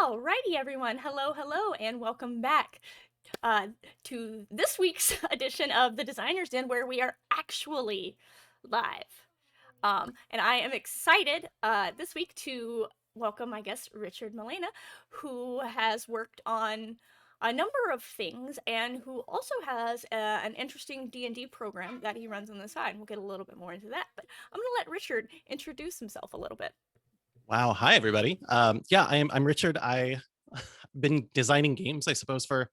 All righty, everyone. Hello, hello, and welcome back uh, to this week's edition of the Designer's Den, where we are actually live. And I am excited this week to welcome my guest, Richard Malena, who has worked on a number of things and who also has an interesting D&D program that he runs on the side. We'll get a little bit more into that, but I'm going to let Richard introduce himself a little bit. Wow. Hi, everybody. Yeah, I'm Richard. I've been designing games, I suppose, for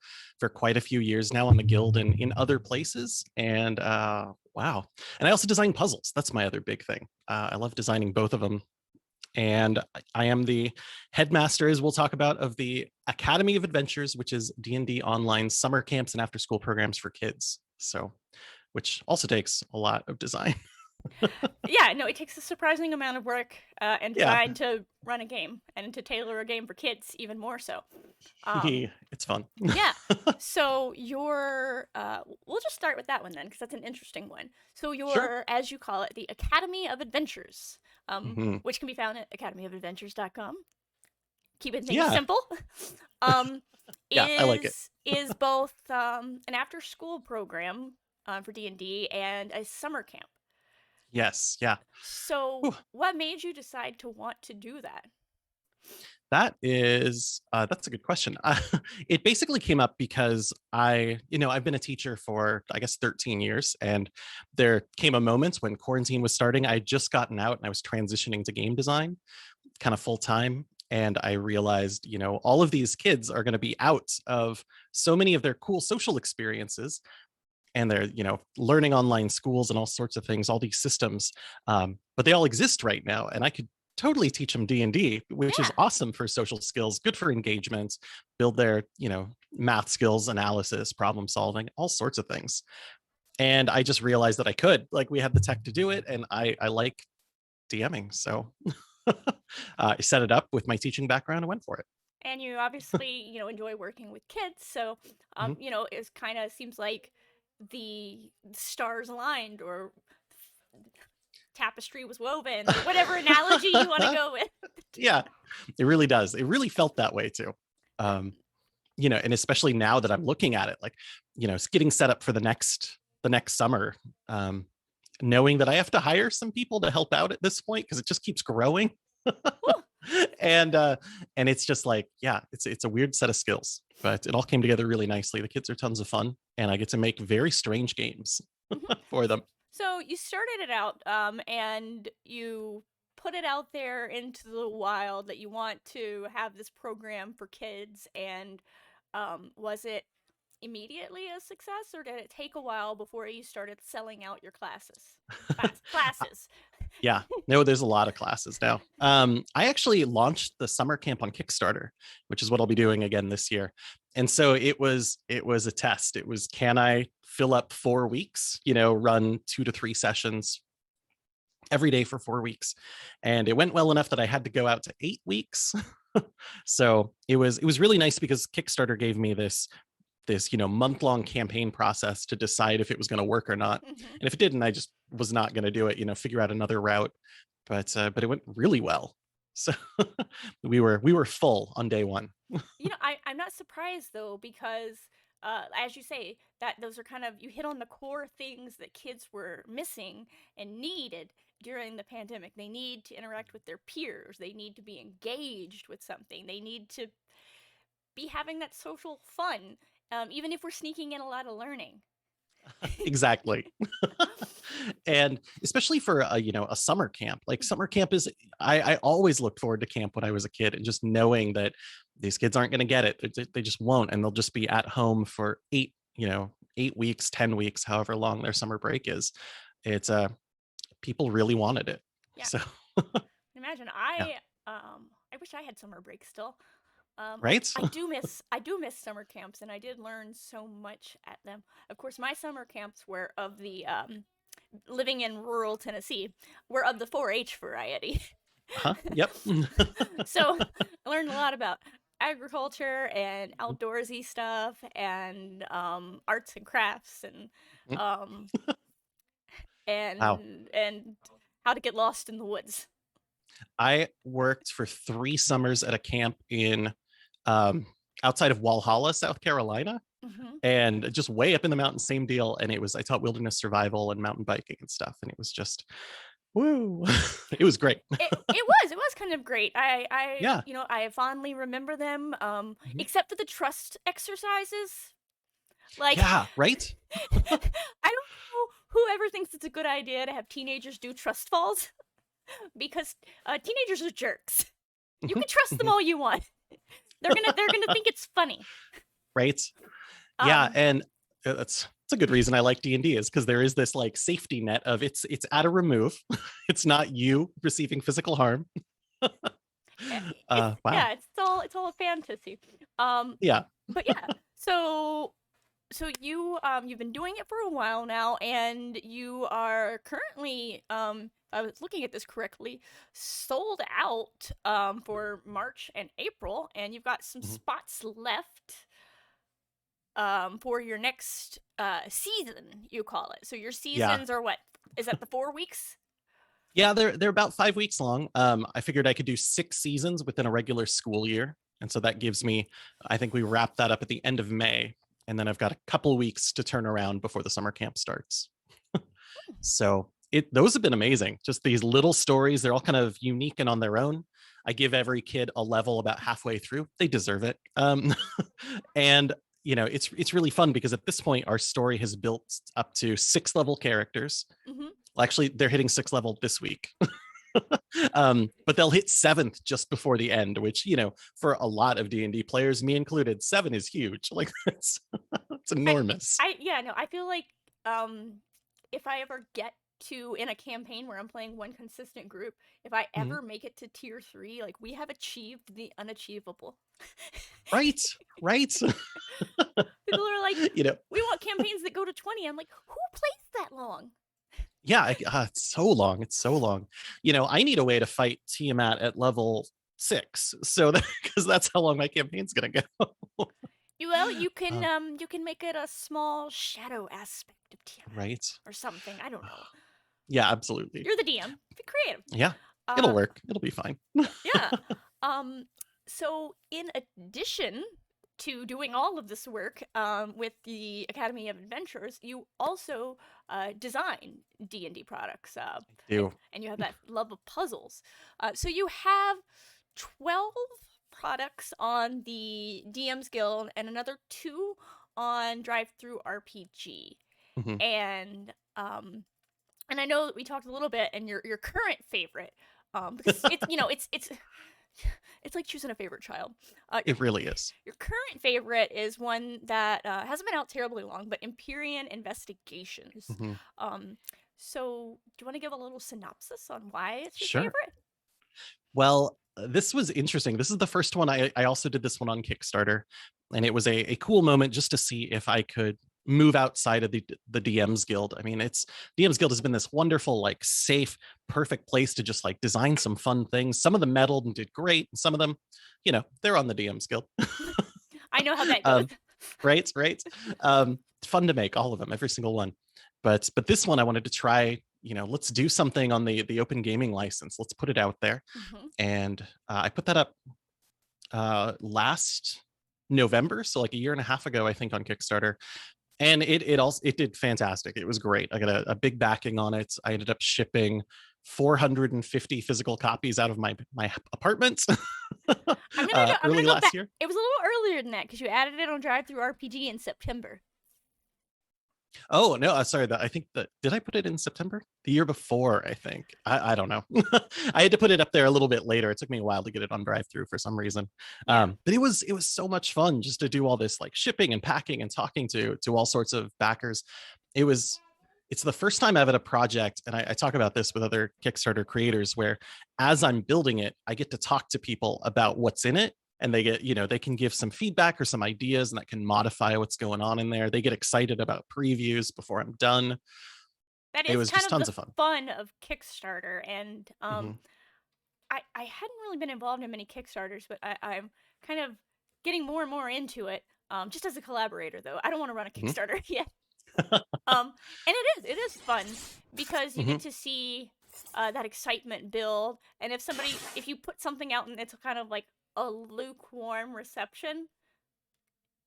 quite a few years now on the guild and in other places. And wow. And I also design puzzles. That's my other big thing. I love designing both of them. And I am the headmaster, as we'll talk about, of the Academy of Adventures, which is D&D online summer camps and after school programs for kids. So, which also takes a lot of design. Yeah, no, it takes a surprising amount of work and Yeah. design to run a game and to tailor a game for kids, even more so. It's fun. Yeah. So we'll just start with that one then, because that's an interesting one. So Sure. as you call it, the Academy of Adventures, Mhm. which can be found at academyofadventures.com. Keeping things Yeah. simple. Um, Yeah, I like it. is both an after-school program for D&D and a summer camp. Yes. Yeah. So, Whew. what made you decide to want to do that? That's a good question. It basically came up because I've been a teacher for, I guess, 13 years. And there came a moment when quarantine was starting. I had just gotten out and I was transitioning to game design kind of full time. And I realized, all of these kids are going to be out of so many of their cool social experiences, and they're learning online schools and all sorts of things, all these systems, but they all exist right now, and I could totally teach them D&D, which is Yeah. awesome for social skills, good for engagement, build their math skills, analysis, problem solving, all sorts of things. And I just realized that I could, like, we had the tech to do it, and I like DMing, so I set it up with my teaching background and went for it. And you obviously, enjoy working with kids, so Mhm. it kind of seems like the stars aligned or tapestry was woven or whatever analogy you want to go with. Yeah, it really does. It really felt that way too. Um, and especially now that I'm looking at it, like, it's getting set up for the next summer, um, knowing that I have to hire some people to help out at this point because it just keeps growing. Whew. and it's just like, yeah, it's a weird set of skills, but it all came together really nicely. The kids are tons of fun, and I get to make very strange games Mhm. for them. So you started it out, and you put it out there into the wild that you want to have this program for kids. And was it immediately a success, or did it take a while before you started selling out your classes? Yeah, no, there's a lot of classes now. I actually launched the summer camp on Kickstarter, which is what I'll be doing again this year. And so it was a test. It was, can I fill up 4 weeks, run 2 to 3 sessions every day for 4 weeks? And it went well enough that I had to go out to 8 weeks. So it was really nice because Kickstarter gave me this month-long campaign process to decide if it was going to work or not. Mhm. And if it didn't, I just was not going to do it, figure out another route. But it went really well. So we were full on day one. I'm not surprised though, because as you say, that those are kind of, you hit on the core things that kids were missing and needed during the pandemic. They need to interact with their peers. They need to be engaged with something. They need to be having that social fun, even if we're sneaking in a lot of learning. Exactly. And especially for a summer camp, like summer camp is, I always looked forward to camp when I was a kid, and just knowing that these kids aren't going to get it. They just won't, and they'll just be at home for 8 weeks, 10 weeks, however long their summer break is. It's people really wanted it. Yeah, So imagine. yeah. I wish I had summer break still. Right. I do miss summer camps, and I did learn so much at them. Of course, my summer camps were of the living in rural Tennessee, were of the 4-H variety. Huh. Yep. So I learned a lot about agriculture and outdoorsy stuff and arts and crafts um, Wow. and how to get lost in the woods. I worked for 3 summers at a camp in um, outside of Walhalla, South Carolina, Mm-hmm. and just way up in the mountains, same deal. And I taught wilderness survival and mountain biking and stuff, and it was just woo. It was great. It was kind of great. Yeah. I fondly remember them. Mhm. Except for the trust exercises. Like, Yeah, right. I don't know whoever thinks it's a good idea to have teenagers do trust falls because teenagers are jerks. You Mhm, can trust them mhm. all you want. They're gonna think it's funny. Right. Yeah, Um, and that's a good reason I like D&D is because there is this like safety net of it's at a remove. It's not you receiving physical harm. it's Wow. yeah, it's all a fantasy. Um, Yeah. but yeah, so you've been doing it for a while now, and you are currently I was looking at this correctly, sold out for March and April, and you've got some Mhm. spots left for your next season, you call it. So your Yeah. seasons are what? Is that the 4 weeks? Yeah, they're about 5 weeks long. I figured I could do 6 seasons within a regular school year, and so that gives me. I think we wrap that up at the end of May, and then I've got a couple weeks to turn around before the summer camp starts. So those have been amazing. Just these little stories. They're all kind of unique and on their own. I give every kid a level about halfway through. They deserve it. And it's really fun because at this point our story has built up to 6 level characters. Mm-hmm. Well, actually, they're hitting 6 level this week. But they'll hit 7th just before the end, which for a lot of D&D players, me included, 7 is huge. Like it's I, enormous. yeah, no, I feel like um, if I ever get to in a campaign where I'm playing one consistent group, if I Mhm. ever make it to tier 3, like we have achieved the unachievable. Right, right. People are like, you know we want campaigns that go to 20. I'm like, who plays that long? yeah, it's so long. It's so long. I need a way to fight Tiamat at level 6, so that because that's how long my campaign's gonna go. Well, you can uh, you can make it a small shadow aspect of Tiamat right. or something. I don't know. Yeah, absolutely. You're the DM. Be creative. Yeah, it'll Uh, work. It'll be fine. yeah. Um, so in addition to doing all of this work with the Academy of Adventures, you also design D&D products, Do. and you have that love of puzzles. So you have 12 products on the DM's Guild and another 2 on Drive Through RPG. Mhm. And and I know that we talked a little bit, and your current favorite, because it's like choosing a favorite child. Your It really is. your current favorite is one that hasn't been out terribly long, but Empyrean Investigations. Mhm. Um, so do you want to give a little synopsis on why it's your Sure. favorite? Well, this was interesting. This is the first one. I also did this one on Kickstarter, and it was a cool moment just to see if I could move outside of the DMs Guild. I mean, it's DMs Guild has been this wonderful, like safe, perfect place to just like design some fun things. Some of them meddled and did great, and some of them, they're on the DMs Guild. I know how that goes. um, right, right. Fun to make all of them, every single one. But this one I wanted to try. Let's do something on the open gaming license. Let's put it out there, Mm-hmm. and I put that up last November, so like a year and a half ago, I think, on Kickstarter, and it did fantastic. It was great. I got a big backing on it. I ended up shipping 450 physical copies out of my apartment I'm gonna early go last back. year. It was a little earlier than that because you added it on Drive Through RPG in September. Oh no, sorry. That I think that did I put it in September the year before? I think I don't know. I had to put it up there a little bit later. It took me a while to get it on drive through for some reason. Yeah. But it was so much fun just to do all this like shipping and packing and talking to all sorts of backers. It was it's the first time I've had a project, and I talk about this with other Kickstarter creators, where as I'm building it, I get to talk to people about what's in it, and they can give some feedback or some ideas, and that can modify what's going on in there. They get excited about previews before I'm done. That It is was kind just of tons the of fun. fun of Kickstarter, and Hmm. I hadn't really been involved in many Kickstarters, but I'm kind of getting more and more into it. Just as a collaborator, though, I don't want to run a Hmm. Kickstarter yet. And it is fun because you Hmm. get to see that excitement build, and if you put something out and it's kind of like a lukewarm reception,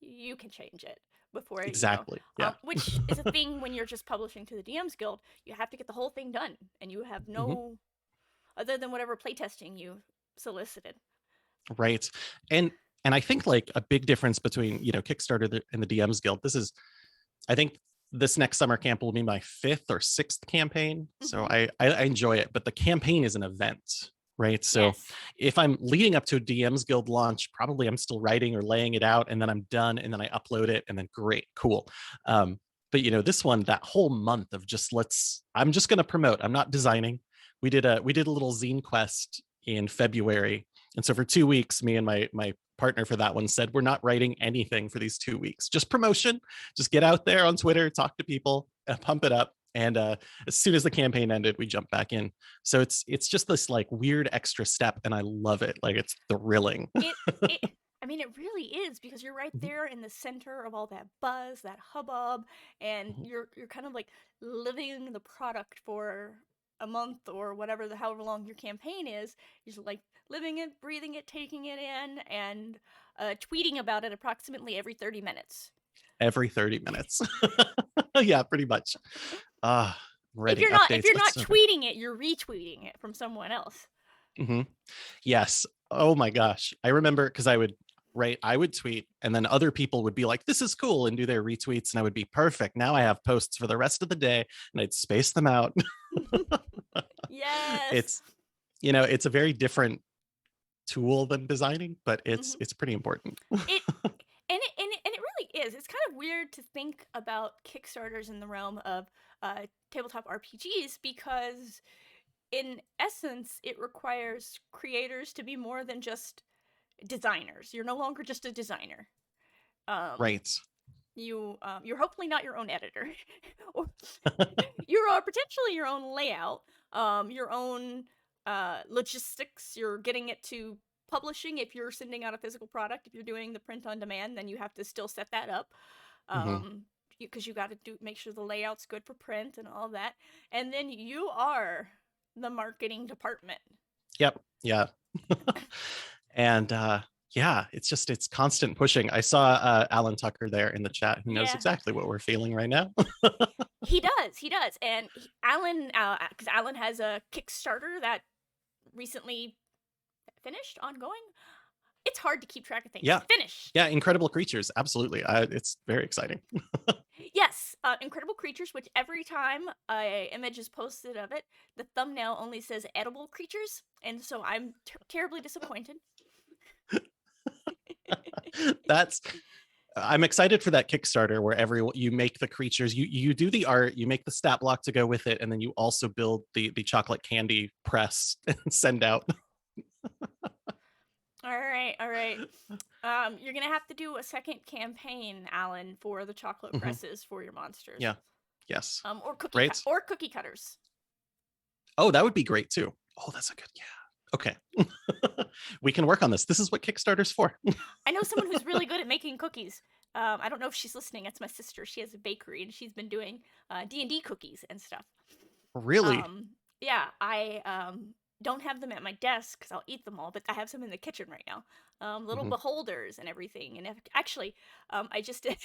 you can change it before, Exactly. Yeah. which is a thing when you're just publishing to the DMs Guild. You have to get the whole thing done, and you have Mhm. no other than whatever playtesting you solicited. Right. And and I think like a big difference between, Kickstarter and the DMs Guild. I think this next summer camp will be my fifth or sixth campaign. So Mm-hmm. I enjoy it, but the campaign is an event, right? So Yes. if I'm leading up to a DMs Guild launch, probably I'm still writing or laying it out, and then I'm done, and then I upload it, and then great, cool. But this one, that whole month of I'm just gonna promote. I'm not designing. We did a little zine quest in February. And so for 2 weeks, me and my partner for that one said, we're not writing anything for these 2 weeks, just promotion, just get out there on Twitter, talk to people, pump it up. And as soon as the campaign ended, we jumped back in. So it's just this like weird extra step, and I love it. Like it's thrilling. It it I mean, it really is, because you're right there in the center of all that buzz, that hubbub, and you're kind of like living the product for a month or whatever, the however long your campaign is. You're just like living it, breathing it, taking it in, and tweeting about it approximately every 30 minutes. Every 30 minutes. Yeah, pretty much. Ah, If writing you're not if updates. you're It's not so good. tweeting it, you're retweeting it from someone else. Mhm. Yes. Oh my gosh. I remember because I would tweet, and then other people would be like, this is cool, and do their retweets. And I would be perfect. Now I have posts for the rest of the day, and I'd space them out. Yes. It's, it's a very different tool than designing, but it's Hmm. it's pretty important. It and it really is. It's kind of weird to think about Kickstarters in the realm of tabletop RPGs, because in essence it requires creators to be more than just designers. You're no longer just a designer. Um, Right. you're hopefully not your own editor, or you're potentially your own layout, your own logistics. You're getting it to publishing if you're sending out a physical product. If you're doing the print on demand, then you have to still set that up. Hmm. Because you got to make sure the layout's good for print and all that. And then you are the marketing department. Yep. Yeah. And yeah, it's constant pushing. I saw Alan Tucker there in the chat, who knows Yeah, exactly what we're feeling right now. he does. And Alan, because Alan has a Kickstarter that recently finished, ongoing. It's hard to keep track of things. Yeah. Finished. Yeah, incredible creatures, absolutely. It's very exciting. Yes, Incredible Creatures, which every time a image is posted of it, the thumbnail only says edible creatures, and so I'm terribly disappointed. That's I'm excited for that Kickstarter where you make the creatures, you do the art, you make the stat block to go with it, and then you also build the chocolate candy press and send out. All right, all right. You're gonna have to do a second campaign, Alan, for the chocolate Mhm. presses for your monsters. Yeah. Yes. Or Right. cookie cutters. Oh, that would be great too. Oh, that's a good, yeah. Okay. We can work on this. This is what Kickstarter's for. I know someone who's really good at making cookies. I don't know if she's listening. It's my sister. She has a bakery, and she's been doing D&D cookies and stuff. Really? Yeah, I don't have them at my desk because I'll eat them all, but I have some in the kitchen right now. Little Mhm. beholders and everything. And actually, I just did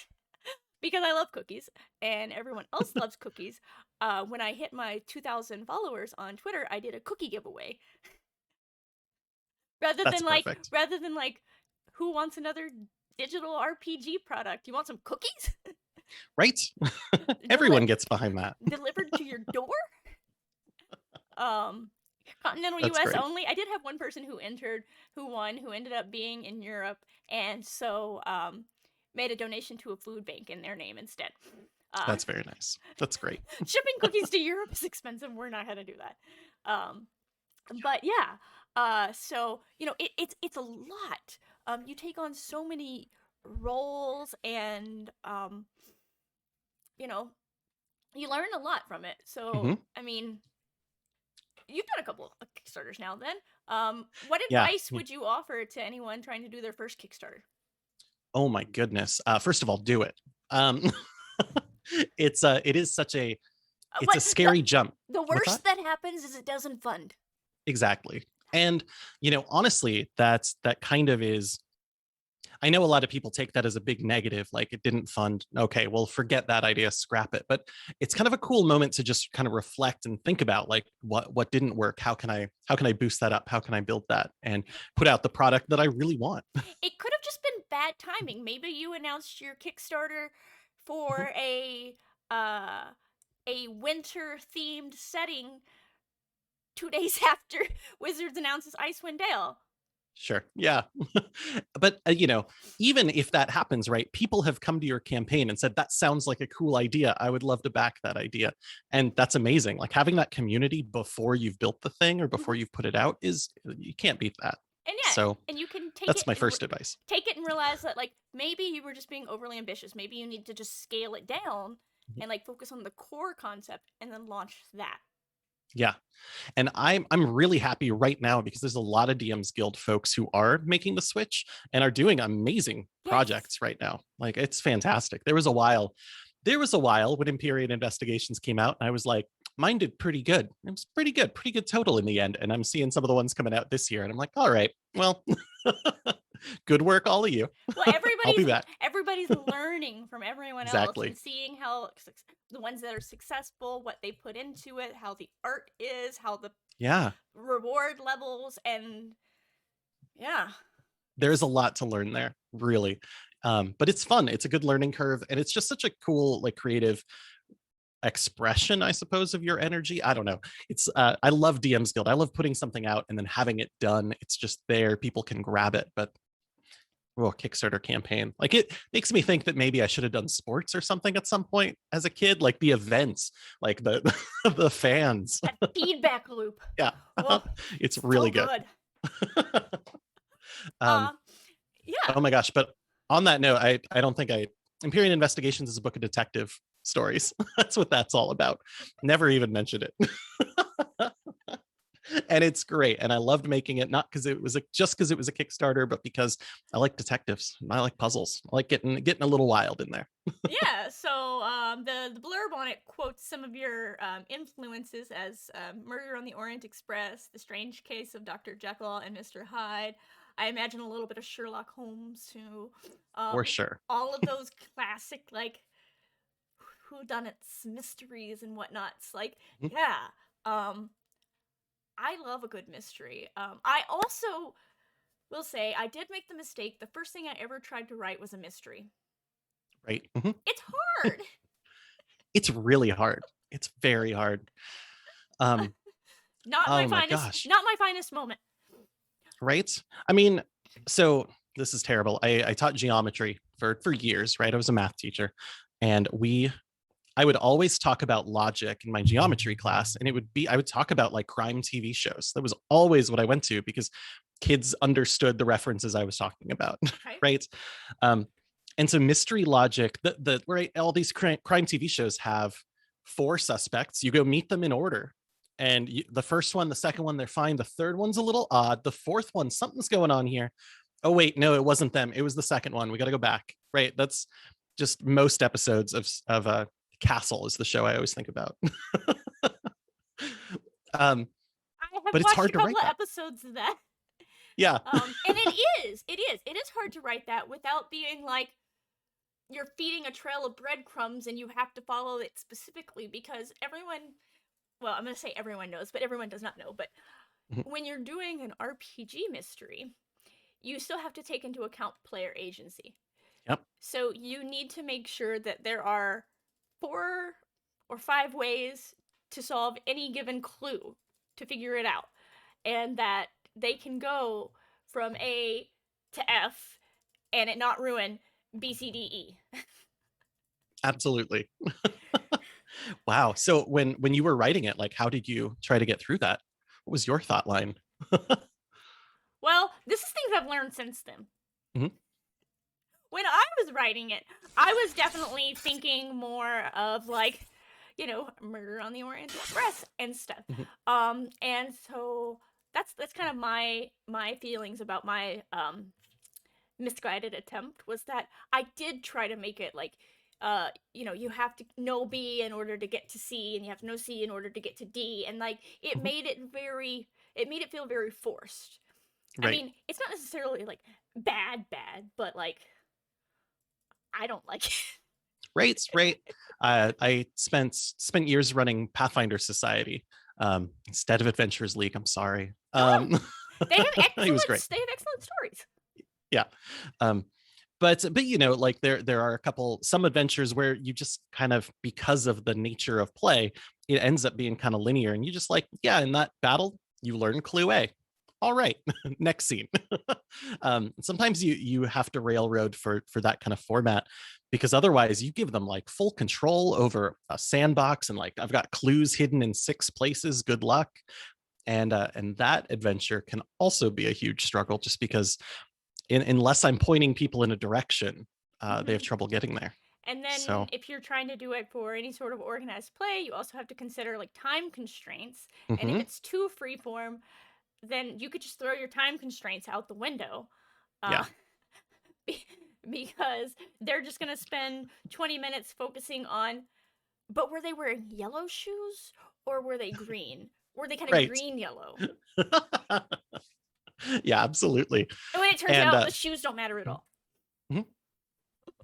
because I love cookies and everyone else loves cookies. When I hit my 2,000 followers on Twitter, I did a cookie giveaway rather That's than like perfect. rather than like who wants another digital RPG product? You want some cookies Right? Deli- Everyone gets behind that. delivered to your door? Um, Continental That's US great. only. I did have one person who won, who ended up being in Europe, and so made a donation to a food bank in their name instead. That's very nice. That's great. Shipping cookies to Europe is expensive. We're not gonna do that. Um, but yeah, so it's a lot. You take on so many roles, and you know you learn a lot from it. So Hmm. I mean, you've done a couple of Kickstarters now. Then, what Yeah. advice would you offer to anyone trying to do their first Kickstarter? Oh my goodness. First of all, do it. Um, it is such it's What a scary jump. the What's that? worst that happens is it doesn't fund. Exactly. And, honestly, that kind of is, I know a lot of people take that as a big negative, like it didn't fund. Okay, well, forget that idea, scrap it. But it's kind of a cool moment to just kind of reflect and think about like what didn't work. How can I boost that up? How can I build that and put out the product that I really want? It could have just been bad timing. Maybe you announced your Kickstarter for uh a winter themed setting 2 days after Wizards announces Icewind Dale. Sure. Yeah. But, even if that happens, right, people have come to your campaign and said, that sounds like a cool idea. I would love to back that idea. And that's amazing. Like having that community before you've built the thing or before Mhm. you've put it out you can't beat that. And yeah, So and you can that's my first advice. take it and realize that like maybe you were just being overly ambitious. Maybe you need to just scale it down and like focus on the core concept and then launch that. Yeah. And I'm really happy right now because there's a lot of DMs Guild folks who are making the switch and are doing amazing Yes. projects right now. Like it's fantastic. There was a while when Empyrean Investigations came out, and I was like, mine did pretty good. It was pretty good total in the end. And I'm seeing some of the ones coming out this year, and I'm like, all right, well, good work, all of you. Well, I'll be back. everybody's learning from everyone else and Exactly. seeing how the ones that are successful, what they put into it, how the art is, how the Yeah. reward levels, and yeah, There's a it's lot to learn there, really. But it's fun. It's a good learning curve, and it's just such a cool, like, creative expression, I suppose, of your energy. I don't know. It's I love DM's Guild. I love putting something out and then having it done. It's just there. People can grab it. But Kickstarter campaign. Like it makes me think that maybe I should have done sports or something at some point as a kid, like the events, like the the fans. that feedback loop. Yeah. Oh, It's so really good. good. um, Um, yeah, oh my gosh. But on that note, I don't think I Empyrean Investigations is a book of detective stories. That's what that's all about. Never even mentioned it. And it's great. And I loved making it, not because it was just because it was a Kickstarter, but because I like detectives. I like puzzles. I like getting a little wild in there. yeah. So the blurb on it quotes some of your influences as Murder on the Orient Express, The Strange Case of Dr. Jekyll and Mr. Hyde. I imagine a little bit of Sherlock Holmes too. For sure. All of those classic like whodunits, mysteries, and whatnot. It's like, Mhm. yeah. Um, I love a good mystery. I also will say I did make the mistake. The first thing I ever tried to write was a mystery. Right. Mhm. It's hard. It's really hard. It's very hard. Um, oh my gosh. Not my finest moment. Right. I mean, so this is terrible. I taught geometry for years, right? I was a math teacher, and I would always talk about logic in my geometry class, and I would talk about like crime TV shows. That was always what I went to because kids understood the references I was talking about, Okay. right? Um, and so mystery logic, the right, all these crime TV shows have four suspects. You go meet them in order. And the first one, the second one, they're fine. The third one's a little odd. The fourth one, something's going on here. Oh, wait, no, it wasn't them. It was the second one. We got to go back. Right. That's just most episodes of Castle is the show I always think about. um, I have but it's watched a hard to couple write of that. episodes of that. Yeah. And it is hard to write that without being like you're feeding a trail of breadcrumbs and you have to follow it specifically because everyone, well, I'm going to say everyone knows, but everyone does not know. But when you're doing an RPG mystery, you still have to take into account player agency. Yep. So you need to make sure that there are 4 or 5 ways to solve any given clue to figure it out, and that they can go from A to F and it not ruin B, C, D, E. Absolutely. Wow. So when you were writing it, like how did you try to get through that? What was your thought line? Well, this is things I've learned since then. Mhm. When I was writing it, I was definitely thinking more of like, Murder on the Orient Express and stuff. Mhm. And so that's kind of my feelings about my misguided attempt was that I did try to make it like you have to know B in order to get to C and you have to know C in order to get to D and like it Mhm. made it very it made it feel very forced. I Right. mean, it's not necessarily like bad, but like I don't like it. Right. Right. I spent years running Pathfinder Society instead of Adventurers League. I'm sorry. Oh, they have He was great. excellent stories. Yeah. Um, but you know, like there are a couple some adventures where you just kind of, because of the nature of play, it ends up being kind of linear, and you just like, yeah, in that battle you learn clue A. All right, next scene. Sometimes you have to railroad for that kind of format, because otherwise you give them like full control over a sandbox, and like, I've got clues hidden in 6 places, good luck. And that adventure can also be a huge struggle, just because unless I'm pointing people in a direction, they have Mm-hmm. trouble getting there. And then So, if you're trying to do it for any sort of organized play, you also have to consider like time constraints. And if mhm, it's too freeform, then you could just throw your time constraints out the window. Uh, yeah, because they're just going to spend 20 minutes focusing on, but were they wearing yellow shoes or were they green? Were they kind of right. green yellow? Yeah, absolutely. And when it turns And out the shoes don't matter at all. mhm.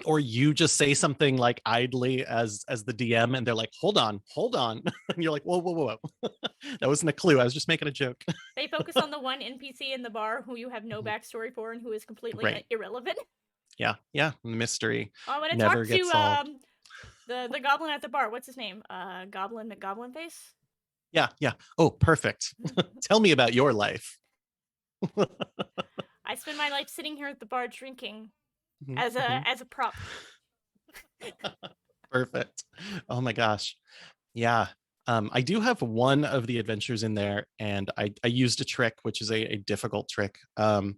Or you just say something like idly as the DM, and they're like, hold on," and you're like, whoa, whoa, whoa, whoa. That wasn't a clue. I was just making a joke. They focus on the one NPC in the bar who you have no Mhm. backstory for and who is completely Right. irrelevant. Yeah, yeah. The mystery I want to never talk to gets solved. the goblin at the bar. What's his name? Goblin McGoblin Face. Yeah, yeah. Oh, perfect. Tell me about your life. I spend my life sitting here at the bar drinking Mhm, mhm. as a prop. Perfect. Oh my gosh. Yeah. I do have one of the adventures in there, and I used a trick, which is a difficult trick, um,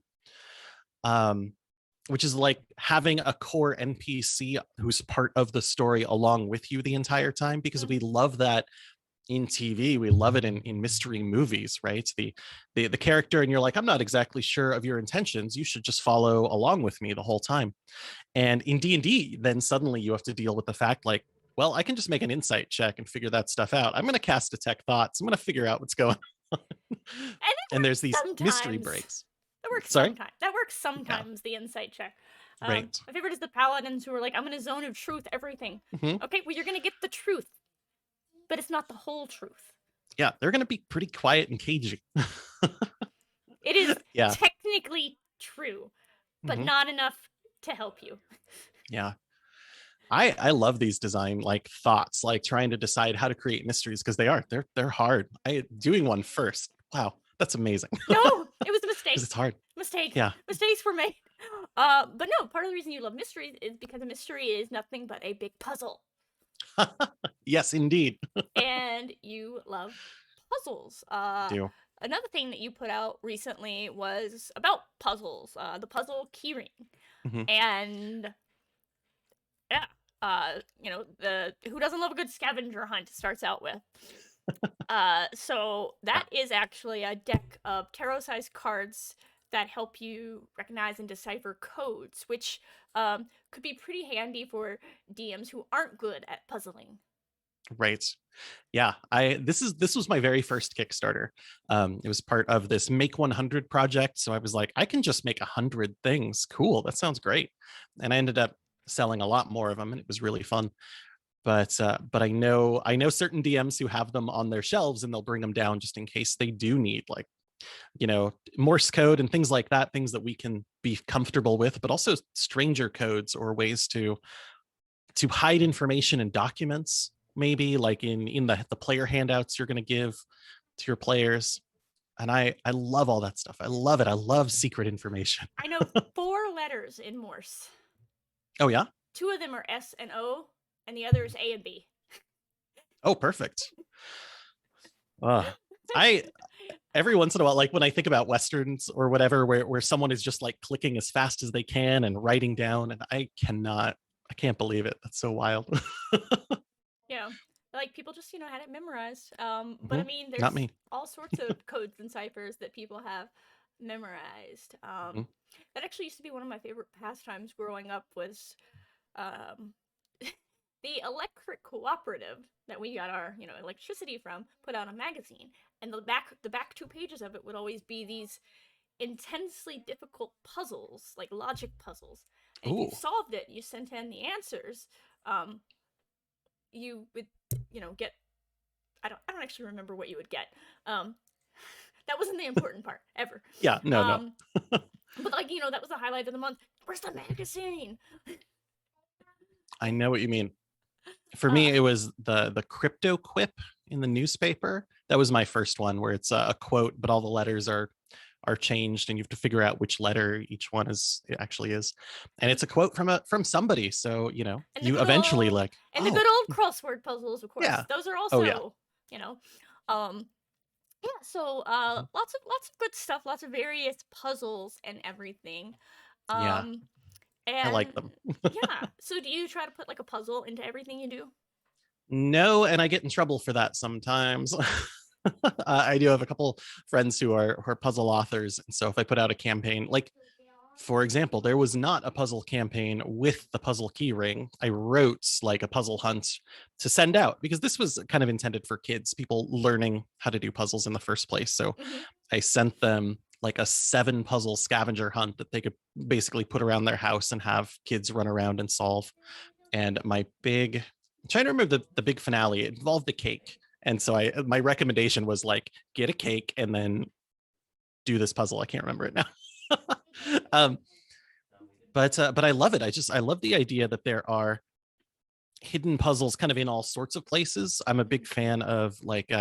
which is like having a core NPC who's part of the story along with you the entire time, because we Mm-hmm. love that in TV. We love it in mystery movies, right? The character, and you're like, I'm not exactly sure of your intentions. You should just follow along with me the whole time. And in D&D, then suddenly you have to deal with the fact, like, well, I can just make an insight check and figure that stuff out. I'm going to cast detect thoughts. I'm going to figure out what's going on. And that And there's works these mystery sometimes. breaks. That works Sorry? sometimes. That works Yeah. sometimes. The insight check. Right. My favorite is the paladins who are like, I'm in a zone of truth. Everything. Mhm. Okay, well you're gonna get the truth, but it's not the whole truth. Yeah. They're going to be pretty quiet and cagey. It is Yeah. technically true, but Mhm. not enough to help you. Yeah. I love these design like thoughts, like trying to decide how to create mysteries, because they're hard. I doing one first. Wow, that's amazing. No, it was a Because mistake. it's hard. Mistake. Yeah. Mistakes were made. But no, part of the reason you love mysteries is because a mystery is nothing but a big puzzle. Yes, indeed. And you love puzzles. Do. Another thing that you put out recently was about puzzles, the puzzle keyring. Mhm. And yeah, the who doesn't love a good scavenger hunt starts out with. So Yeah. that is actually a deck of tarot-sized cards that help you recognize and decipher codes, which could be pretty handy for DMs who aren't good at puzzling. Right. Yeah. I this was my very first Kickstarter. It was part of this Make 100 project. So I was like, I can just make 100 things. Cool. That sounds great. And I ended up selling a lot more of them, and it was really fun. But I know certain DMs who have them on their shelves, and they'll bring them down just in case they do need, like, Morse code and things like that, things that we can be comfortable with, but also stranger codes or ways to hide information in documents, maybe like in the player handouts you're going to give to your players. And I love all that stuff. I love it. I love secret information. I know 4 letters in Morse. Oh yeah. 2 of them are S and O, and the other is A and B. Oh, perfect. I Every once in a while, like when I think about westerns or whatever, where someone is just like clicking as fast as they can and writing down, and I can't believe it. That's so wild. Yeah, like people just had it memorized. But I Mhm. mean, Not there's me. all sorts of codes and ciphers that people have memorized. Mhm. That actually used to be one of my favorite pastimes growing up was um the electric cooperative that we got our electricity from put out a magazine, and the back 2 pages of it would always be these intensely difficult puzzles, like logic puzzles. And if you Ooh. solved it, you sent in the answers. Um, you would, get. I don't actually remember what you would get. Um, that wasn't the important part ever. Yeah, no, no. Um, but that was the highlight of the month. Where's the magazine? I know what you mean. For Uh, me, it was the crypto quip in the newspaper. That was my first one, where it's a quote, but all the letters are changed, and you have to figure out which letter each one is it actually is. And it's a quote from somebody. So and the you good eventually old like, and the oh good old crossword puzzles, of course. yeah, Those are oh yeah, also, you know, um, yeah. So mhm, lots of good stuff, lots of various puzzles and everything. yeah, Um, I and like them. yeah. So do you try to put like a puzzle into everything you do? No, and I get in trouble for that sometimes. I do have a couple friends who are puzzle authors, and so if I put out a campaign, like for example, there was not a puzzle campaign with the puzzle keyring. I wrote like a puzzle hunt to send out because this was kind of intended for kids, people learning how to do puzzles in the first place. So Mm-hmm. I sent them like a 7 puzzle scavenger hunt that they could basically put around their house and have kids run around and solve. And I'm trying to remember the big finale. It involved a cake. And so my recommendation was like, get a cake and then do this puzzle. I can't remember it now. um, but I love it. I love the idea that there are hidden puzzles kind of in all sorts of places. I'm a big fan of like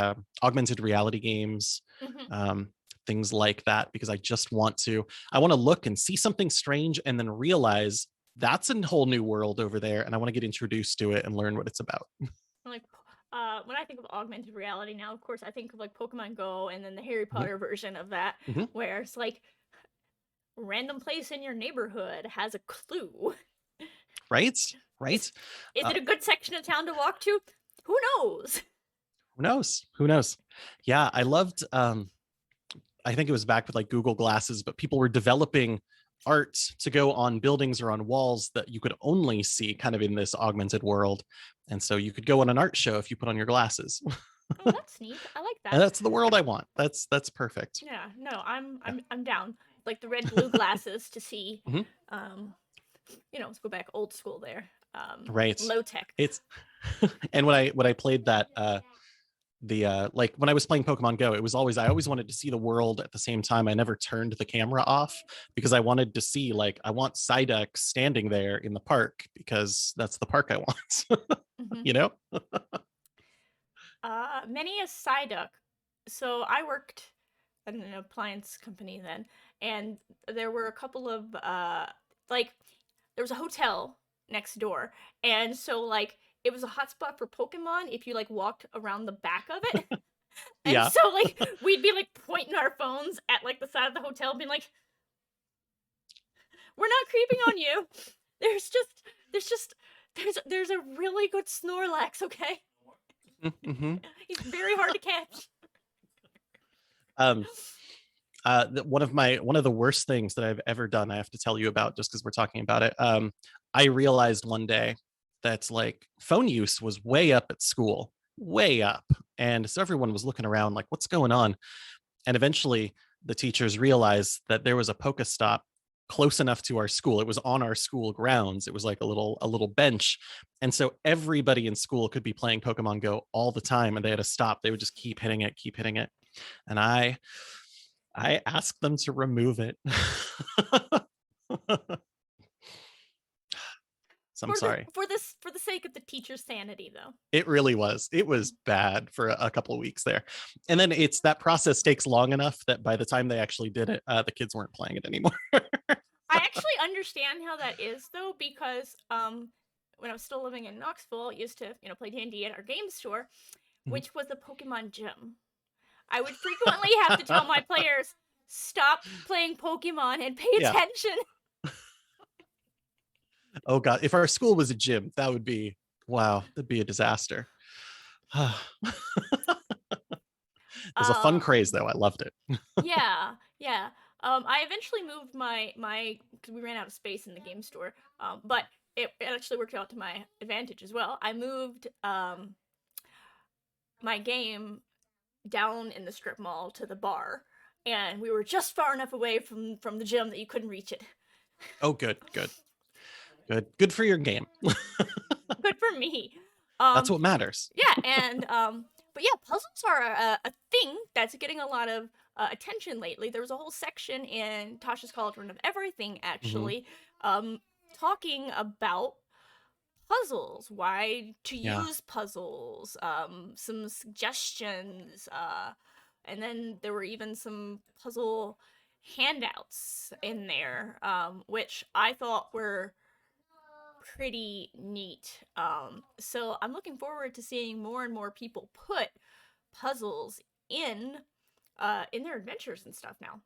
augmented reality games, Mm-hmm. um, things like that, because I want to look and see something strange and then realize that's a whole new world over there, and I want to get introduced to it and learn what it's about. Like, when I think of augmented reality now, of course, I think of like Pokemon Go and then the Harry Mhm, Potter version of that, mhm. where it's like random place in your neighborhood has a clue. Right, Is right. is it a good section of town to walk to? Who knows? Who knows? Who knows? Yeah, I loved. I think it was back with like Google Glasses, but people were developing art to go on buildings or on walls that you could only see kind of in this augmented world. And so you could go on an art show if you put on your glasses. Oh, that's neat. I like And that. that's the world I want. That's perfect. Yeah, no, I'm Yeah. I'm I'm down. Like the red blue glasses to see. Mhm. Um, let's go back old school there. Right. Low tech. It's and when I played that the like when I was playing Pokemon Go, it was always I always wanted to see the world at the same time. I never turned the camera off because I wanted to see like I want Psyduck standing there in the park because that's the park I want. Hmm. you know? Many a Psyduck. So I worked at an appliance company then, and there were a couple of like there was a hotel next door, and so like it was a hotspot for Pokemon if you like walked around the back of it. And Yeah. so like we'd be like pointing our phones at like the side of the hotel, being like, "We're not creeping on you. There's just there's just there's a really good Snorlax, okay? Mm-hmm. He's very hard to catch." Um one of the worst things that I've ever done, I have to tell you about just because we're talking about it. I realized one day that like phone use was way up at school, way up. And so everyone was looking around like, what's going on? And eventually the teachers realized that there was a Pokestop close enough to our school. It was on our school grounds. It was like a little bench. And so everybody in school could be playing Pokemon Go all the time and they had to stop. They would just keep hitting it, keep hitting it. And I asked them to remove it. So I'm For the sorry. for the sake of the teacher's sanity, though. It really was. It was bad for a couple of weeks there. And then it's that process takes long enough that by the time they actually did it, the kids weren't playing it anymore. I actually understand how that is though, because when I was still living in Knoxville, I used to play D&D at our game store, which was a Pokemon gym. I would frequently have to tell my players, stop playing Pokemon and pay Yeah. attention. Oh god, if our school was a gym, that would be wow, that'd be a disaster. It was a fun craze Um, though. I loved it. yeah, yeah. I eventually moved my because we ran out of space in the game store. But it actually worked out to my advantage as well. I moved my game down in the strip mall to the bar, and we were just far enough away from the gym that you couldn't reach it. Oh, good, good, good, good for your game. Good for me. That's Um, what matters. yeah, and but yeah, puzzles are a thing that's getting a lot of attention lately. There was a whole section in Tasha's Cauldron of Everything, Hmm. actually, talking about puzzles, why to Yeah, use puzzles, some suggestions, and then there were even some puzzle handouts in there, which I thought were pretty neat. So I'm looking forward to seeing more and more people put puzzles in their adventures and stuff now.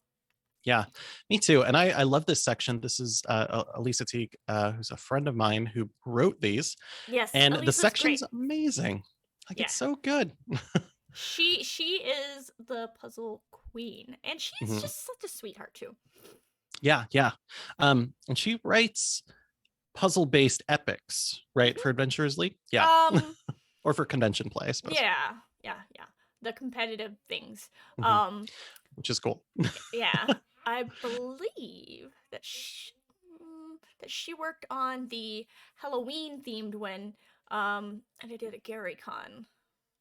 yeah, me too. And I love this section. This is Elisa Teague, who's a friend of mine who wrote these, Yes, and the Elisa's great. section's amazing. Like Yeah. it's so good. She is the puzzle queen, and she's Mhm. just such a sweetheart too. Yeah, yeah. And she writes puzzle-based epics, right, for Hmm. Adventurers League. Yeah, Um, or for convention play, I suppose. yeah. The competitive things. Hmm. Um, Which is cool. yeah. I believe that she worked on the Halloween themed one. And I did at Gary Con.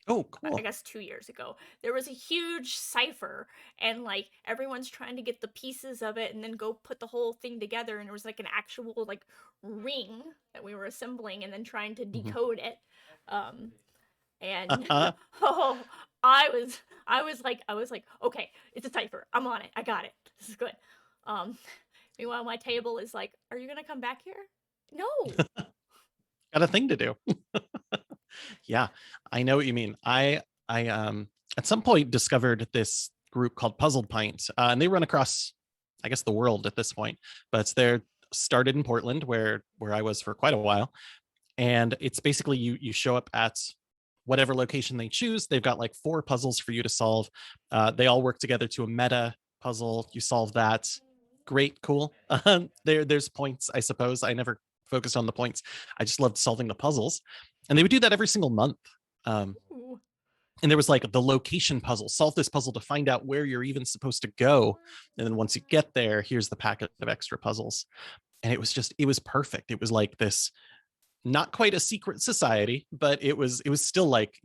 Oh, I cool. guess 2 years ago. There was a huge cipher, and like everyone's trying to get the pieces of it and then go put the whole thing together. And there was like an actual like ring that we were assembling and then trying to Hmm. decode it. Um, and oh, I was like, okay, it's a cipher. I'm on it. I got it. This is good. Um, meanwhile, my table is like, are you gonna come back here? No. Got a thing to do. Yeah, I know what you mean. I at some point discovered this group called Puzzled Pint, and they run across, I guess, the world at this point. But they're started in Portland, where I was for quite a while, and it's basically you show up at whatever location they choose. They've got like 4 puzzles for you to solve. They all work together to a meta puzzle. You solve that. Great, cool. There's points, I suppose. I never focused on the points. I just loved solving the puzzles, and they would do that every single month. Um, Ooh. and there was like the location puzzle. Solve this puzzle to find out where you're even supposed to go, and then once you get there, here's the packet of extra puzzles. And it was perfect. It was like this, not quite a secret society, but it was still like,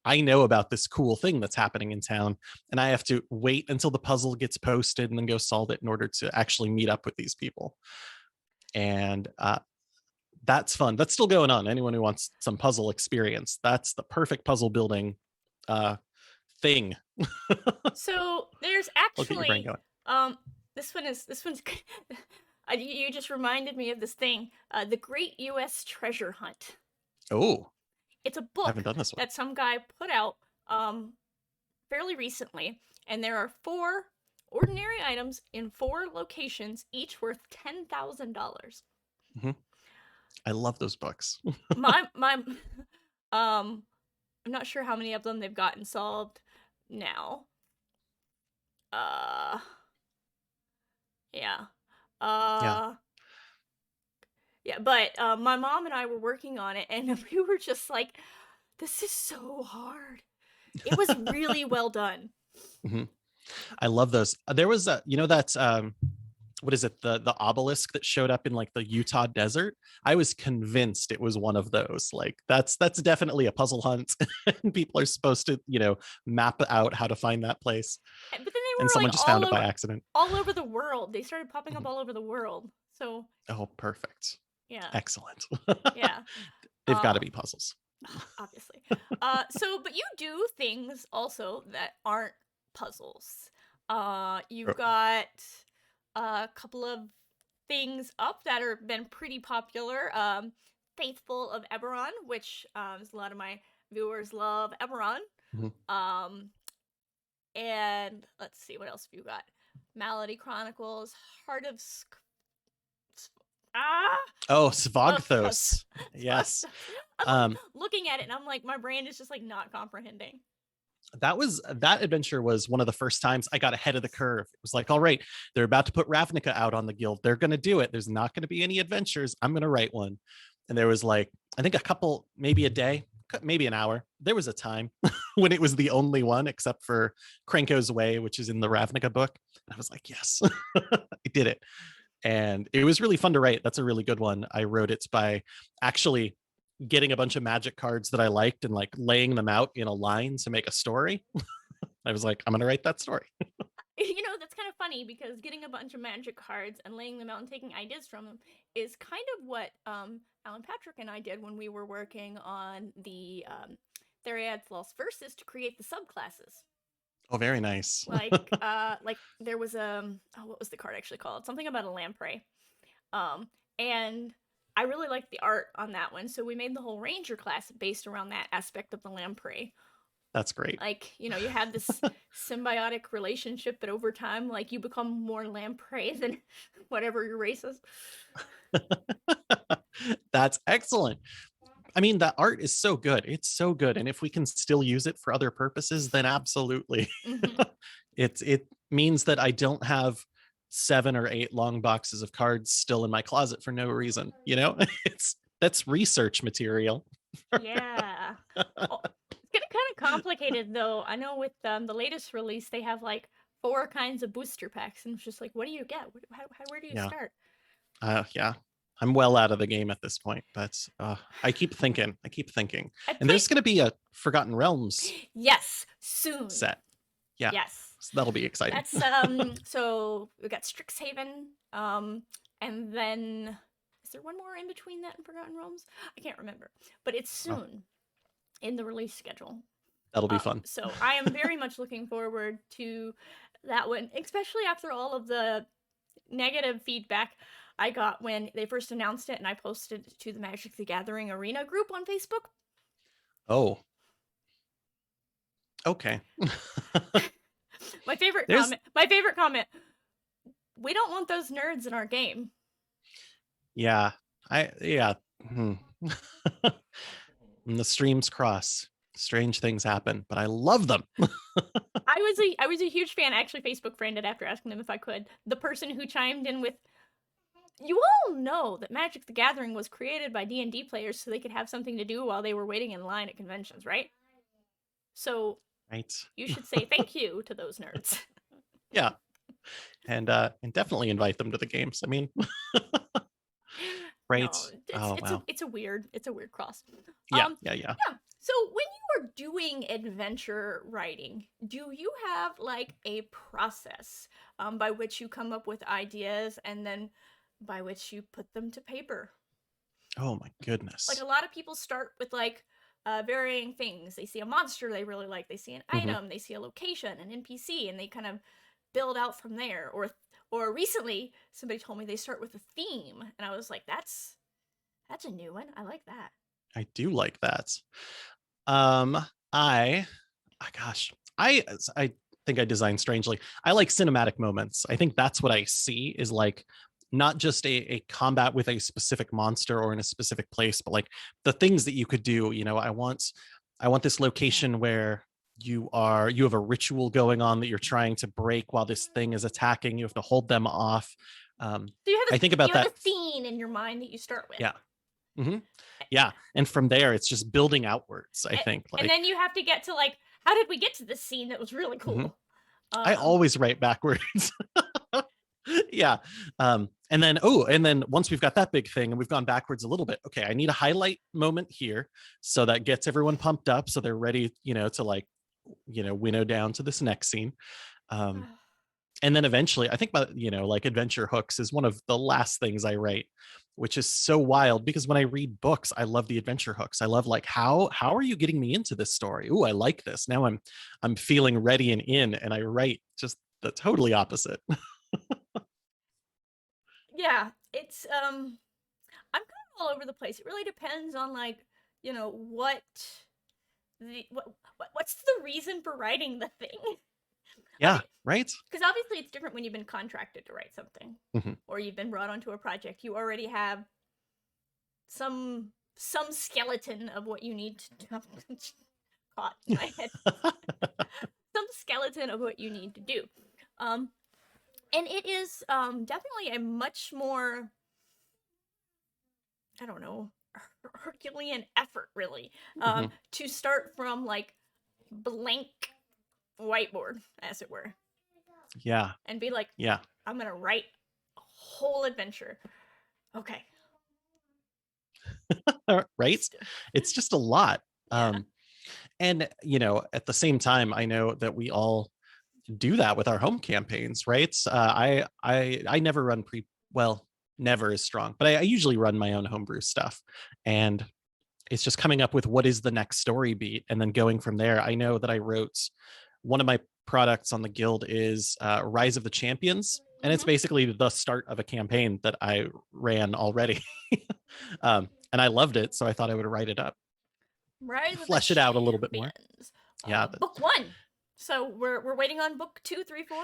I know about this cool thing that's happening in town, and I have to wait until the puzzle gets posted and then go solve it in order to actually meet up with these people. And that's fun. That's still going on. Anyone who wants some puzzle experience, that's the perfect puzzle building uh, thing. So there's I'll get your brain actually going. um this one's you just reminded me of this thing, the Great U.S. Treasure Hunt. Oh, It's a I haven't book done this one. that some guy put out fairly recently, and there are 4 ordinary items in 4 locations, each worth $10,000. Mhm. I love those books. My um I'm not sure how many of them they've gotten solved now. Uh yeah. Yeah. Uh yeah, but my mom and I were working on it, and we were just like, this is so hard. It was really well done. Mhm. I love those. There was a, that what is it, the obelisk that showed up in like the Utah desert. I was convinced it was one of those. Like that's definitely a puzzle hunt, and people are supposed to map out how to find that place, But then they and were like someone just found it by accident. all over the world. They started popping up Mhm. all over the world. So Oh, perfect. yeah, Excellent. yeah. They've got to Uh, be puzzles. obviously. But you do things also that aren't puzzles. You've got a couple of things up that are been pretty popular. Faithful of Eberron, which a lot of my viewers love Eberron. Mhm. Um, and let's see what else have you got. Malady Chronicles, Heart of ah Oh, Svogthos. Svogthos. Yes. I'm like Um, looking at it and I'm like, my brain is just like not comprehending. That adventure was one of the first times I got ahead of the curve. It was like, all right, they're about to put Ravnica out on the guild. They're going to do it. There's not going to be any adventures. I'm going to write one. And there was like, I think a couple, maybe a day, maybe an hour. There was a time when it was the only one except for Krenko's Way, which is in the Ravnica book. And I was like, yes, I did it. And it was really fun to write. That's a really good one. I wrote it by actually getting a bunch of magic cards that I liked and like laying them out in a line to make a story. I was like, I'm gonna write that story. That's kind of funny because getting a bunch of magic cards and laying them out and taking ideas from them is kind of what Alan Patrick and I did when we were working on the Theriad's Lost Verses to create the subclasses. Oh, very nice. Like there was what was the card actually called? Something about a lamprey. And I really liked the art on that one, so we made the whole ranger class based around that aspect of the lamprey. That's great. Like, you have this symbiotic relationship, but over time, like, you become more lamprey than whatever your race is. That's excellent. I mean, that art is so good. It's so good. And if we can still use it for other purposes, then absolutely. Mm-hmm. It means that I don't have 7 or 8 long boxes of cards still in my closet for no reason. That's research material. Yeah. Oh, it's getting kind of complicated, though. I know with the latest release, they have like 4 kinds of booster packs, and it's just like, what do you get? Where do you Yeah. start? Yeah. I'm well out of the game at this point, but I keep thinking. And there's going to be a Forgotten Realms Yes, soon. set. Yeah. Yes. So that'll be exciting. That's so we got Strixhaven, and then is there one more in between that and Forgotten Realms? I can't remember, but it's soon in the release schedule. That'll be fun. So I am very much looking forward to that one, especially after all of the negative feedback I got when they first announced it and I posted to the Magic the Gathering Arena group on Facebook. Oh. Okay. My favorite comment. We don't want those nerds in our game. Yeah. And the streams cross. Strange things happen, but I love them. I was a huge fan. I actually Facebook friended after asking them if I could. The person who chimed in with, you all know that Magic the Gathering was created by D&D players so they could have something to do while they were waiting in line at conventions, right? So right. You should say thank you to those nerds. Yeah. And definitely invite them to the games. I mean, right. No, it's a weird cross. Yeah. So when you are doing adventure writing, do you have like a process by which you come up with ideas and then by which you put them to paper? Oh my goodness. Like a lot of people start with like varying things. They see a monster they really like, they see an item, they see a location, an NPC, and they kind of build out from there. Or recently somebody told me they start with a theme, and I was like, that's a new one. I like that. I do like that. I think I design strangely. I like cinematic moments. I think that's what I see is like not just a combat with a specific monster or in a specific place, but like the things that you could do. I want this location where you have a ritual going on that you're trying to break while this thing is attacking. You have to hold them off. So you have I think about that. You have a theme in your mind that you start with. Yeah. Mm-hmm. Yeah. And from there, it's just building outwards, I think. And then you have to get to like, how did we get to this scene that was really cool? Mm-hmm. I always write backwards. Yeah. And then once we've got that big thing and we've gone backwards a little bit, okay, I need a highlight moment here. So that gets everyone pumped up. So they're ready, to like, winnow down to this next scene. And then eventually I think about, like adventure hooks is one of the last things I write, which is so wild because when I read books, I love the adventure hooks. I love like, how are you getting me into this story? Ooh, I like this. Now I'm feeling ready and in, and I write just the totally opposite. Yeah, it's I'm kind of all over the place. It really depends on like, what's the reason for writing the thing? Yeah, right? Because obviously it's different when you've been contracted to write something or you've been brought onto a project. You already have some skeleton of what you need to caught in my head. Some skeleton of what you need to do. Um, and it is definitely a much more, I don't know, Herculean effort, really, Hmm. to start from like blank whiteboard, as it were, Yeah. and be like, Yeah. I'm gonna write a whole adventure. Okay. Right. It's just a lot. Yeah. And at the same time, I know that we all do that with our home campaigns, right? I never run well, never as strong, but I usually run my own homebrew stuff, and it's just coming up with what is the next story beat, and then going from there. I know that I wrote one of my products on the guild is Rise of the Champions, and it's Mm-hmm. basically the start of a campaign that I ran already. And I loved it, so I thought I would write it up, Rise of the flesh it out a little bit more. Champions. Yeah, but Book one. So we're waiting on book 2, 3, 4.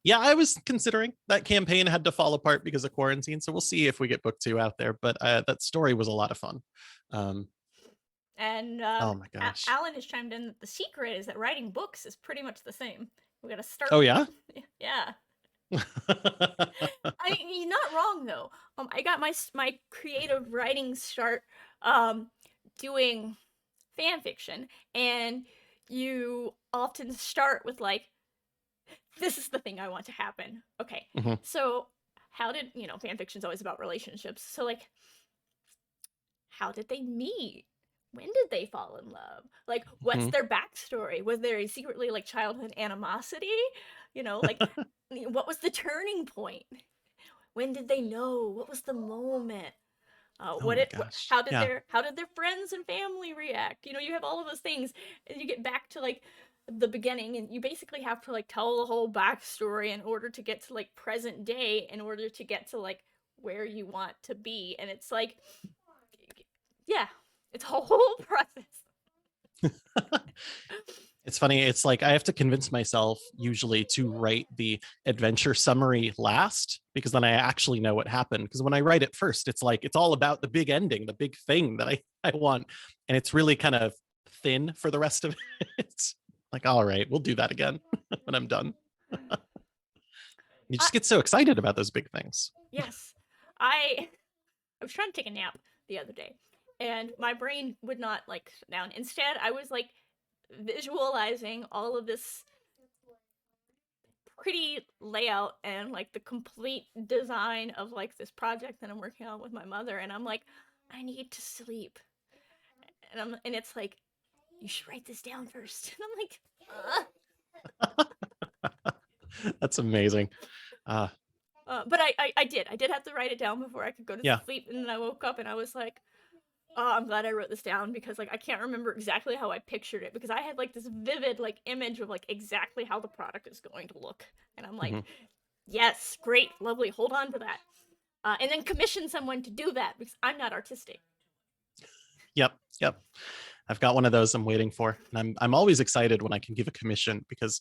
yeah, I was considering that campaign had to fall apart because of quarantine. So we'll see if we get book 2 out there. But that story was a lot of fun. Um, And oh my gosh. Alan has chimed in that the secret is that writing books is pretty much the same. We gotta start. Oh yeah. Yeah. You're not wrong though. I got my creative writing start doing fan fiction, and you often start with like, this is the thing I want to happen. Okay, Mhm. so how did fan fiction's always about relationships? So like, how did they meet? When did they fall in love? Like, what's Mhm. their backstory? Was there a secretly like childhood animosity? Like, what was the turning point? When did they know? What was the moment? Oh my gosh. Yeah. How did their friends and family react? You have all of those things, and you get back to like the beginning, and you basically have to like tell the whole backstory in order to get to like present day, in order to get to like where you want to be, and it's like, yeah, it's a whole process. It's funny. It's like I have to convince myself usually to write the adventure summary last because then I actually know what happened. Because when I write it first, it's like it's all about the big ending, the big thing that I want. And it's really kind of thin for the rest of it. It's like, all right, we'll do that again when I'm done. You I just get so excited about those big things. Yes, I was trying to take a nap the other day, and my brain would not like sit down. Instead, I was like visualizing all of this pretty layout and like the complete design of like this project that I'm working on with my mother, and I'm like, I need to sleep. And it's like, you should write this down first. And I'm like, That's amazing. Uh, but I did have to write it down before I could go to yeah. sleep, and then I woke up and I was like, oh, I'm glad I wrote this down, because like I can't remember exactly how I pictured it, because I had like this vivid like image of like exactly how the product is going to look, and I'm like, Hmm. yes, great, lovely, hold on to that, and then commission someone to do that, because I'm not artistic. Yep. Yep. I've got one of those I'm waiting for. And I'm always excited when I can give a commission because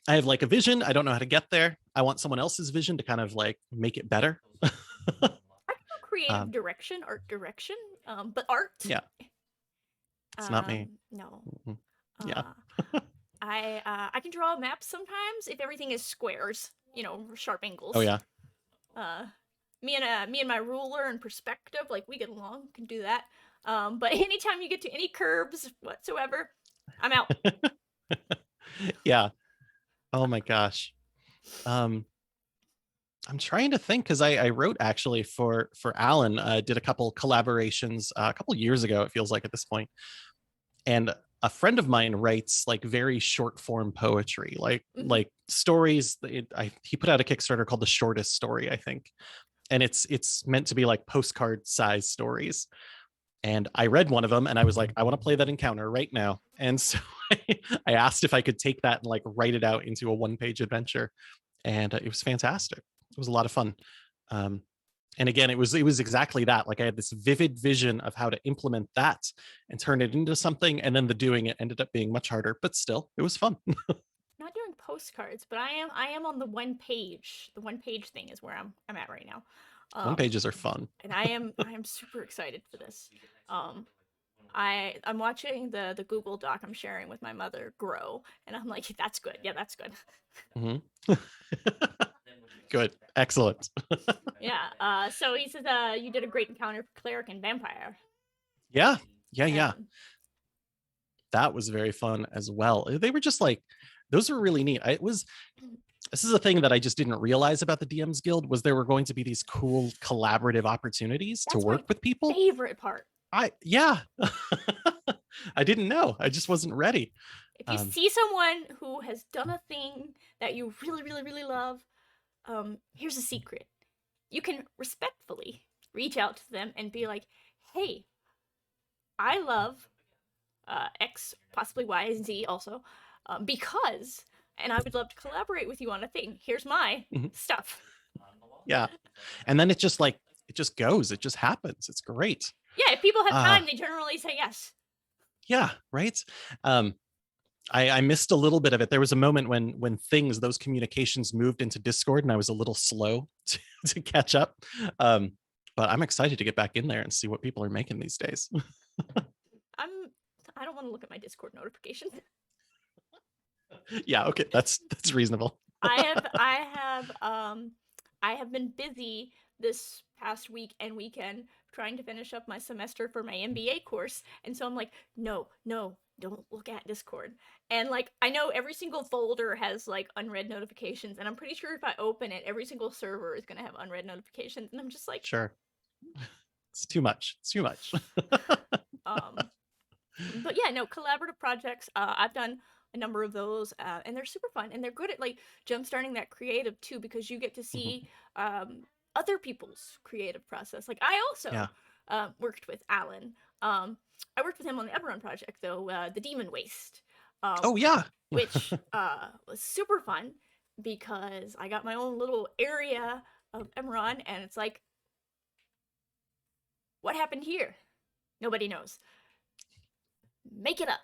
I have like a vision. I don't know how to get there. I want someone else's vision to kind of like make it better. I can do creative um, direction, art direction, but art, yeah, it's not me. no. Mhm. Yeah. Uh, I can draw maps sometimes if everything is squares, sharp Oh angles. yeah. Uh, me and my ruler and perspective, like we get along, can do that. But anytime you get to any curves whatsoever, I'm out. Yeah. Oh my gosh. Um, I'm trying to think because I wrote actually for Alan. Did a couple collaborations a couple years ago. It feels like at this point, and a friend of mine writes like very short form poetry, like Mm-hmm. stories. He put out a Kickstarter called The Shortest Story, I think, and it's meant to be like postcard size stories. And I read one of them and I was like, I want to play that encounter right now. And so I asked if I could take that and like write it out into a 1-page adventure. And it was fantastic. It was a lot of fun. Um, and again, it was exactly that. Like I had this vivid vision of how to implement that and turn it into something. And then the doing it ended up being much harder, but still, it was fun. Not doing postcards, but I am on the one page. The one page thing is where I'm at right now. One Um, pages are fun. and I am super excited for this. Um, I'm watching the Google Doc I'm sharing with my mother grow, and I'm like, that's good. Yeah, that's good. Mm-hmm. Good. Excellent. Yeah. So he says, you did a great encounter for cleric and vampire, Yeah. Yeah. Yeah. and That was very fun as well. They were just like, those were really neat. This is a thing that I just didn't realize about the DMs Guild was there were going to be these cool collaborative opportunities to that's my work with people. favorite part. Yeah. I didn't know. I just wasn't ready. If you Um, see someone who has done a thing that you really, really, really love, here's a secret. You can respectfully reach out to them and be like, hey, I love X, possibly Y and Z also, because, and I would love to collaborate with you on a thing. Here's my mhm. stuff. Yeah. And then it just goes, it just happens. It's great. Yeah, if people have Uh, time, they generally say yes. yeah. Right. Um, I missed a little bit of it. There was a moment when those communications moved into Discord, and I was a little slow to catch up. Um, but I'm excited to get back in there and see what people are making these days. I'm. I don't want to look at my Discord notifications. Yeah, okay, that's reasonable. I have been busy this past week and weekend trying to finish up my semester for my MBA course, and so I'm like, no, no, don't look at Discord. And like, I know every single folder has like unread notifications, and I'm pretty sure if I open it, every single server is gonna have unread notifications, and I'm just like, Sure, it's too much. It's too much. um, but yeah, no, collaborative projects. I've done a number of those, and they're super fun, and they're good at like jumpstarting that creative too, because you get to Mhm. see other people's creative process. Like I Yeah. also worked with Alan. I worked with him on the Eberron project, though, the Demon Waste, Oh um, yeah. which was super fun because I got my own little area of Eberron, and it's like, what happened here? Nobody knows. Make it up.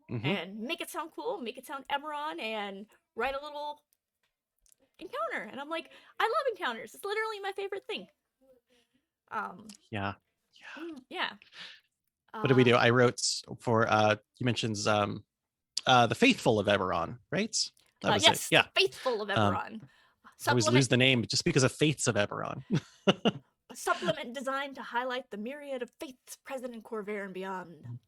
Hmm. And make it sound cool, make it sound Eberron, and write a little encounter. And I'm like, I love encounters. It's literally my favorite thing. Um, Yeah. Yeah. yeah. What did we Uh, do? I wrote for you mentioned the Faithful of Eberron, right? That was it. yes, the Yeah. faithful of Um, Eberron. I always Supplement lose the name just because of Fates of Eberron. a supplement designed to highlight the myriad of faiths present in Corvair and beyond.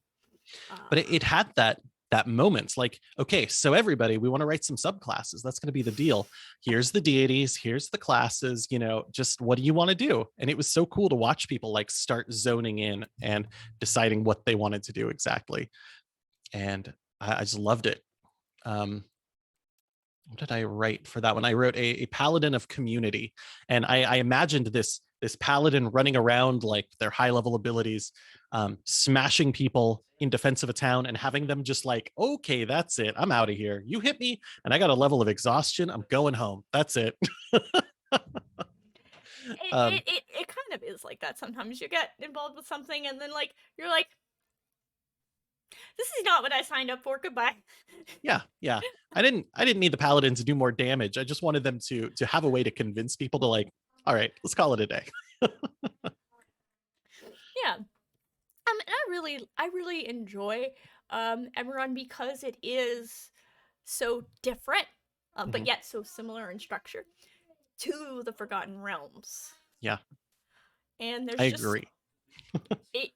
But Uh, it had that moment like, okay, so everybody, we want to write some subclasses. That's going to be the deal. Here's the deities, here's the classes, just what do you want to do? And it was so cool to watch people like start zoning in and deciding what they wanted to do exactly. And I just loved it. What did I write for that one? I wrote a paladin of community, and I imagined this paladin running around like their high level abilities, smashing people in defense of a town, and having them just like, okay, that's it, I'm out of here. You hit me, and I got a level of exhaustion. I'm going home. That's it. um, it kind of is like that sometimes. You get involved with something, and then like you're like, this is not what I signed up for. Goodbye. yeah, yeah. I didn't need the paladin to do more damage. I just wanted them to have a way to convince people to like, all right, let's call it a day. Yeah. And I really enjoy Eberron because it is so different, but Mhm. yet so similar in structure to the Forgotten Realms. Yeah, And I there's just agree. it.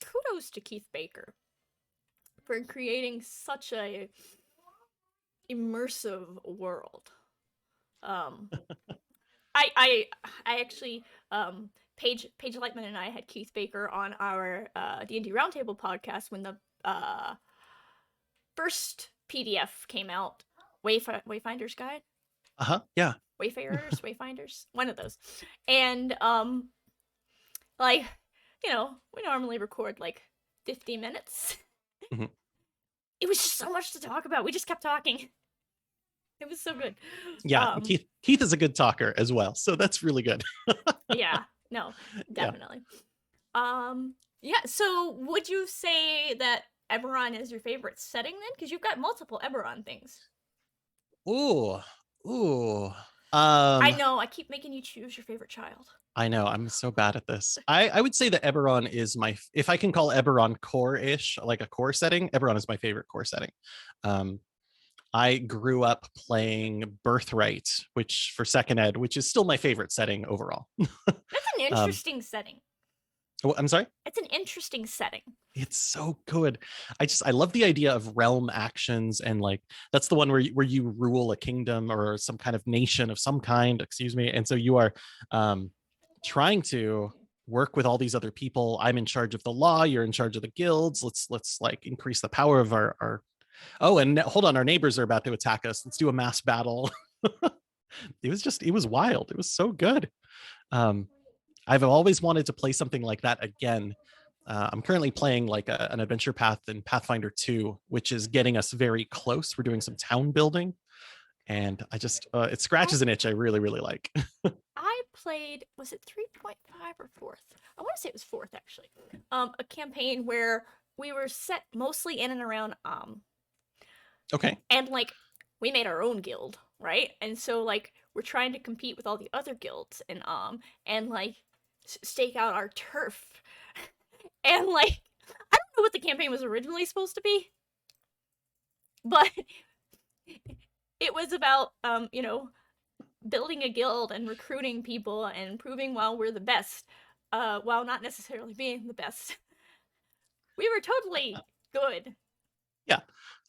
Kudos to Keith Baker for creating such a immersive world. Um, I I actually Paige Lightman and I had Keith Baker on our D&D Roundtable podcast when the first PDF came out, Wayfinder's Guide, Uh-huh. Yeah. Wayfarers, Wayfinders, one of those, and like, we normally record like 50 minutes. Mhm. It was just so much to talk about. We just kept talking. It was so good. Yeah, Um, Keith is a good talker as well, so that's really good. yeah, no, Yeah. definitely. Yeah. So, would you say that Eberron is your favorite setting then? Because you've got multiple Eberron things. Ooh. Ooh. I Um know. I keep making you choose your favorite child. I know I'm so bad at this. I would say that Eberron is if I can call Eberron core-ish, like a core setting, Eberron is my favorite core setting. Um, I grew up playing Birthright, which for second ed, which is still my favorite setting overall. That's an um, interesting setting. I'm sorry. It's an interesting setting. It's so good. I love the idea of realm actions, and like that's the one where you rule a kingdom or some kind of nation of some kind, excuse me. And so you are um trying to work with all these other people. I'm in charge of the law, you're in charge of the guilds. Let's like increase the power of our oh, and hold on, our neighbors are about to attack us. Let's do a mass battle. It was wild. It was so good. Um I've always wanted to play something like that again. I'm currently playing like an adventure path in Pathfinder 2, which is getting us very close. We're doing some town building, and it I scratches an itch I really, really like. I played, was it 3.5 or fourth? I want to say it was fourth actually. A campaign where we were set mostly in and around Okay. and like we made our own guild, right? And so like we're trying to compete with all the other guilds and like stake out our turf. And like I don't know what the campaign was originally supposed to be, but it was about building a guild and recruiting people and proving while we're the best, while not necessarily being the best. We were totally good. Yeah.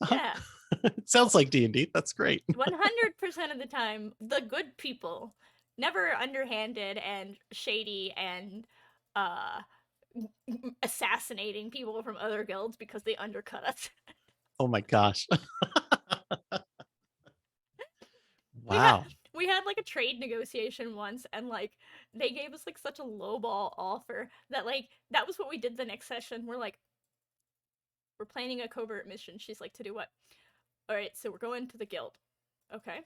Uh-huh. Yeah. It sounds like D&D. That's great. 100% of the time, the good people, never underhanded and shady and uh, assassinating people from other guilds because they undercut us. Oh my gosh. we had Wow. we had like a trade negotiation once, and like they gave us like such a lowball offer that like that was what we did the next session. We're like, we're planning a covert mission. She's like, to do what? All right, so we're going to the guild. Okay.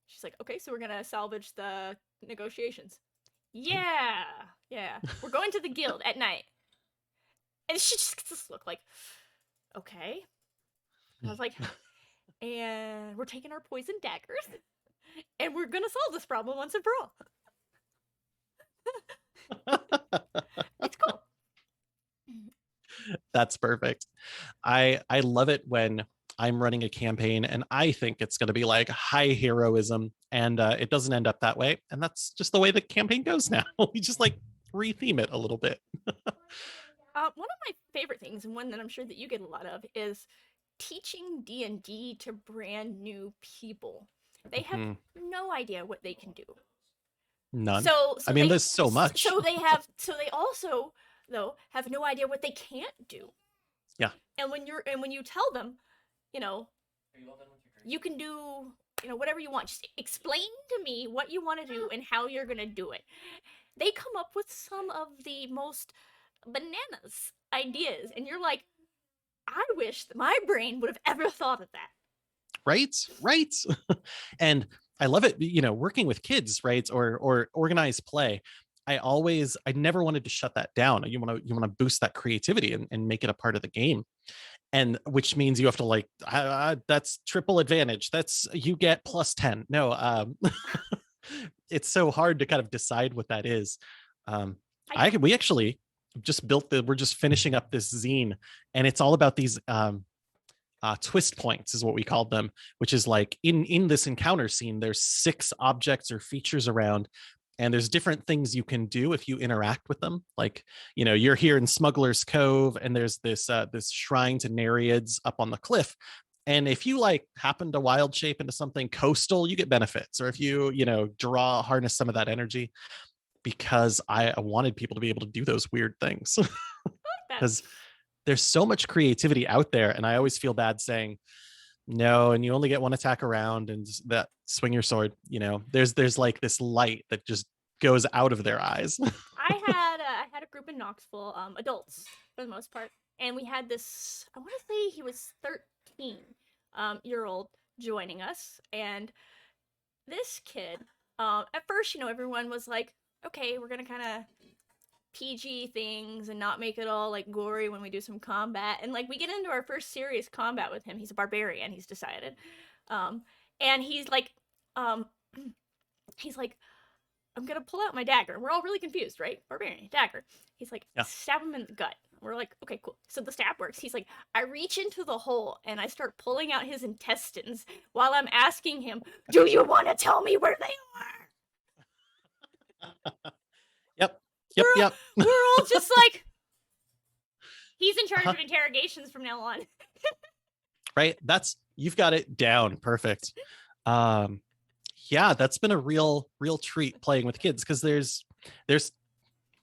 She's like, okay, so we're gonna salvage the negotiations. Yeah, yeah. We're going to the guild at night. And she just gets this look like, okay. And I was like, and we're taking our poison daggers, and we're gonna solve this problem once and for all. It's cool. That's perfect. I love it when I'm running a campaign and I think it's going to be like high heroism, and it doesn't end up that way. And that's just the way the campaign goes now. We just like retheme it a little bit. One of my favorite things, and one that I'm sure that you get a lot of, is teaching D&D to brand new people. They have Mhm. no idea what they can do. None. So I so mean, they there's so much. so they also though have no idea what they can't do. Yeah. And when you tell them, you know, you can do, whatever you want. Just explain to me what you want to do and how you're going to do it. They come up with some of the most bananas ideas, and you're like, I wish that my brain would have ever thought of that. Right. Right. And I love it, working with kids, right? Or organized play. I never wanted to shut that down. You want to boost that creativity and make it a part of the game. And which means you have to like that's triple advantage. That's you get plus 10. No, it's so hard to kind of decide what that is. Um, I we actually just we're just finishing up this zine, and it's all about these twist points is what we called them, which is like in this encounter scene there's 6 objects or features around, and there's different things you can do if you interact with them. Like, you're here in Smuggler's Cove, and there's this shrine to Nereids up on the cliff, and if you like happen to wild shape into something coastal, you get benefits. Or if you harness some of that energy, because I wanted people to be able to do those weird things. like that. Because there's so much creativity out there, and I always feel bad saying no, and you only get one attack around, and that swing your sword. There's like this light that just goes out of their eyes. I had a group in Knoxville, adults for the most part, and we had this. I want to say he was 13 year old joining us, and this kid. At first, everyone was like, "Okay, we're gonna kind of PG things and not make it all like gory when we do some combat." And like we get into our first serious combat with him. He's a barbarian. He's decided, and um, he's like, I'm gonna pull out my dagger. We're all really confused, right? Barbarian, dagger. He's like, Yeah. stab him in the gut. We're like, okay, cool. So the stab works. He's like, I reach into the hole and I start pulling out his intestines while I'm asking him, do you want to tell me where they are? Yep. Yep. We're, Yep. we're all just like, he's in charge Uh-huh. of interrogations from now on. Right. You've got it down. Perfect. Um, yeah, that's been a real treat playing with kids because there's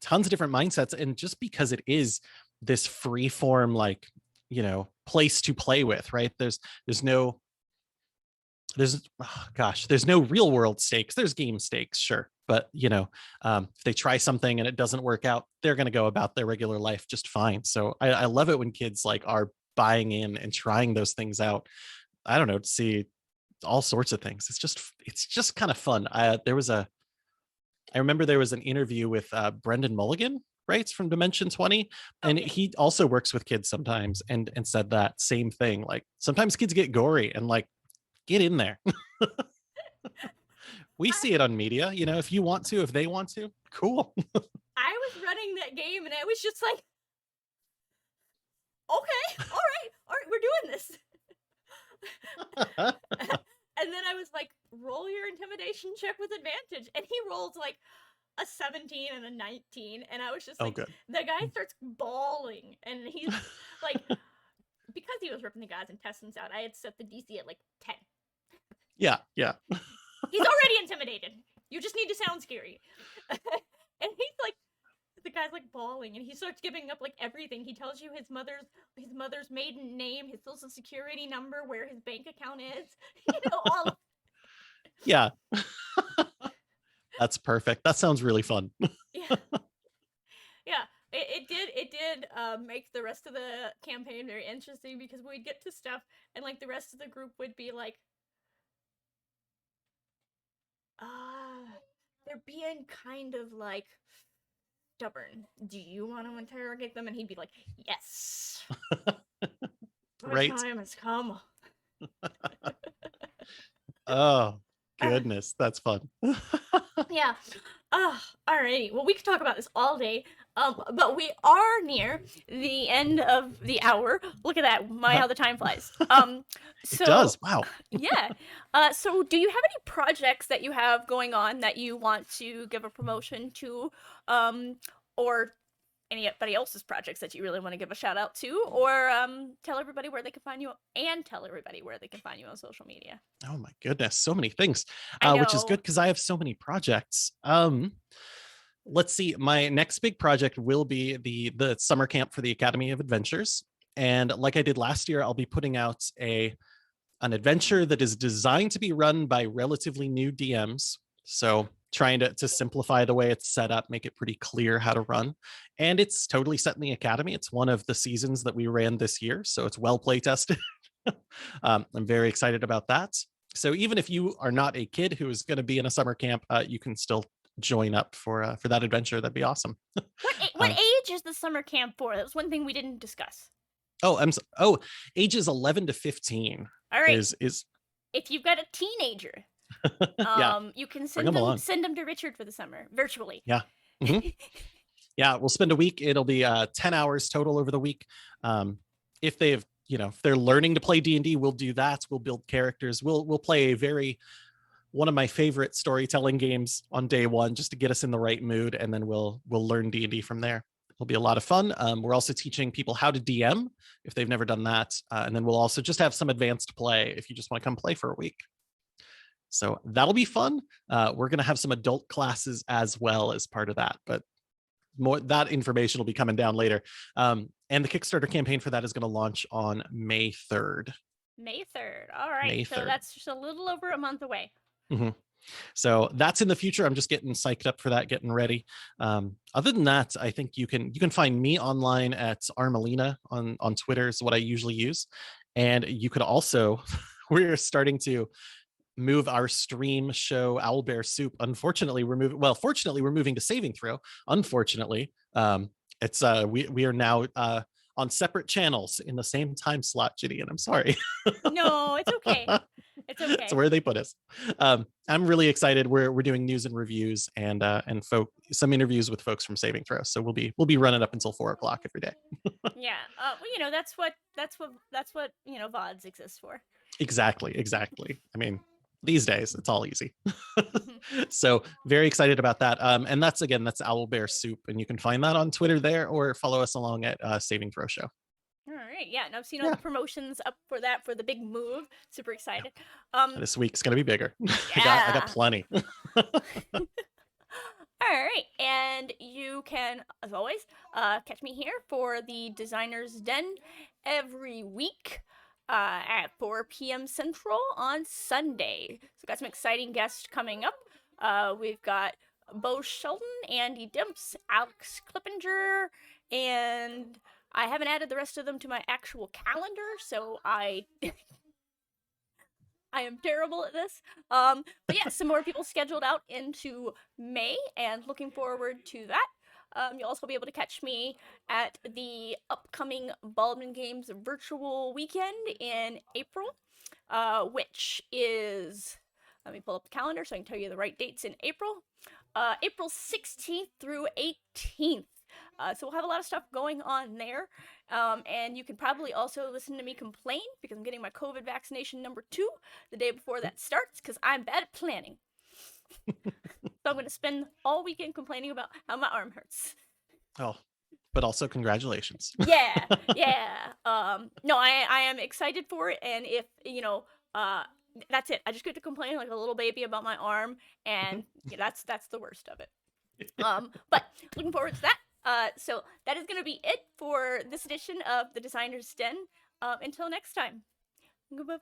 tons of different mindsets, and just because it is this free form, like, place to play with, right? There's no there's oh gosh, there's no real world stakes. There's game stakes, sure, but if they try something and it doesn't work out, they're going to go about their regular life just fine. So I love it when kids like are buying in and trying those things out. I don't know, to see all sorts of things. It's just kind of fun. I remember there was an interview with Brendan Mulligan, right, from Dimension 20, and Okay. he also works with kids sometimes, and said that same thing. Like sometimes kids get gory, and like, get in there. We I, see it on media. If you want to, if they want to, cool. I was running that game and I was just like, okay, all right, we're doing this. And then I was like, roll your intimidation check with advantage. And he rolls like a 17 and a 19. And I was just Oh, like, good. the guy starts bawling. And he's like, because he was ripping the guy's intestines out, I had set the DC at like 10. Yeah, yeah. He's already intimidated. You just need to sound scary. And he's like, the guy's like bawling, and he starts giving up like everything. He tells you his mother's maiden name, his social security number, where his bank account is, all. Yeah. That's perfect. That sounds really fun. Yeah, yeah. It did make the rest of the campaign very interesting because we'd get to stuff and like the rest of the group would be like, they're being kind of like stubborn. Do you want to interrogate them? And he'd be like, yes. The Right. time has come. Oh, Uh, goodness. That's fun. yeah. Alrighty. Well, we could talk about this all day. But we are near the end of the hour. Look at that. My, how the time flies. It So does. Wow. yeah. So do you have any projects that you have going on that you want to give a promotion to? Or anybody else's projects that you really want to give a shout out to, or tell everybody where they can find you, and tell everybody where they can find you on social media. Oh my goodness, so many things, I which is good know. because I have so many projects. Let's see. My next big project will be the summer camp for the Academy of Adventures, and like I did last year, I'll be putting out an adventure that is designed to be run by relatively new DMs. So trying to simplify the way it's set up, make it pretty clear how to run. And it's totally set in the academy. It's one of the seasons that we ran this year. So it's well play tested. I'm very excited about that. So even if you are not a kid who is going to be in a summer camp, you can still join up for that adventure. That'd be awesome. What Um, age is the summer camp for? That was one thing we didn't discuss. ages 11 to 15 All right. is If you've got a teenager, yeah, you can bring send them them along. send them to Richard for the summer virtually. Yeah. Mhm. Yeah, we'll spend a week. It'll be 10 hours total over the week. If if they're learning to play D&D, we'll do that. We'll build characters. We'll play one of my favorite storytelling games on day one, just to get us in the right mood, and then we'll learn D&D from there. It'll be a lot of fun. We're also teaching people how to DM if they've never done that, and then we'll also just have some advanced play if you just want to come play for a week. So that'll be fun. We're going to have some adult classes as well as part of that, but more that information will be coming down later. And the Kickstarter campaign for that is going to launch on May 3rd. May 3rd. All right. May So 3rd. that's just a little over a month away. Mm-hmm. So that's in the future. I'm just getting psyched up for that, getting ready. Other than that, I think you can find me online at Armelina on Twitter is what I usually use. And you could also, we're starting to move our stream show Owlbear Soup. Unfortunately, fortunately, we're moving to Saving Throw. Unfortunately, it's we are now on separate channels in the same time slot, Ginny, and I'm sorry. No, it's okay. It's It's okay. where they put us. I'm really excited. We're doing news and reviews and some interviews with folks from Saving Throw. So we'll be running up until 4 o'clock every day. Yeah. Well, that's what VODs exist for. Exactly. I mean, these days it's all easy. Mhm. So very excited about that. And that's Owlbear Soup, and you can find that on Twitter there, or follow us along at Saving Throw Show. All right. Yeah, and I've seen all Yeah, the promotions up for that for the big move. Super excited. this week's gonna be bigger. I got Yeah. plenty. All right, and you can, as always, catch me here for the Designer's Den every week at 4 p.m. Central on Sunday. So, got some exciting guests coming up. We've got Bo Sheldon, Andy Dimps, Alex Clippinger, and I haven't added the rest of them to my actual calendar, so I am terrible at this. But yeah, some more people scheduled out into May, and looking forward to that. You'll also be able to catch me at the upcoming Baldwin Games virtual weekend in April, which is, let me pull up the calendar so I can tell you the right dates in April. April 16th through 18th. So we'll have a lot of stuff going on there. And you can probably also listen to me complain because I'm getting my COVID vaccination number 2 the day before that starts because I'm bad at planning. So I'm going to spend all weekend complaining about how my arm hurts. Oh, but also congratulations. Yeah, yeah. No, I am excited for it, and if that's it. I just get to complain like a little baby about my arm, and yeah, that's the worst of it. But looking forward to that. So that is going to be it for this edition of the Designer's Den. Until next time. Goodbye.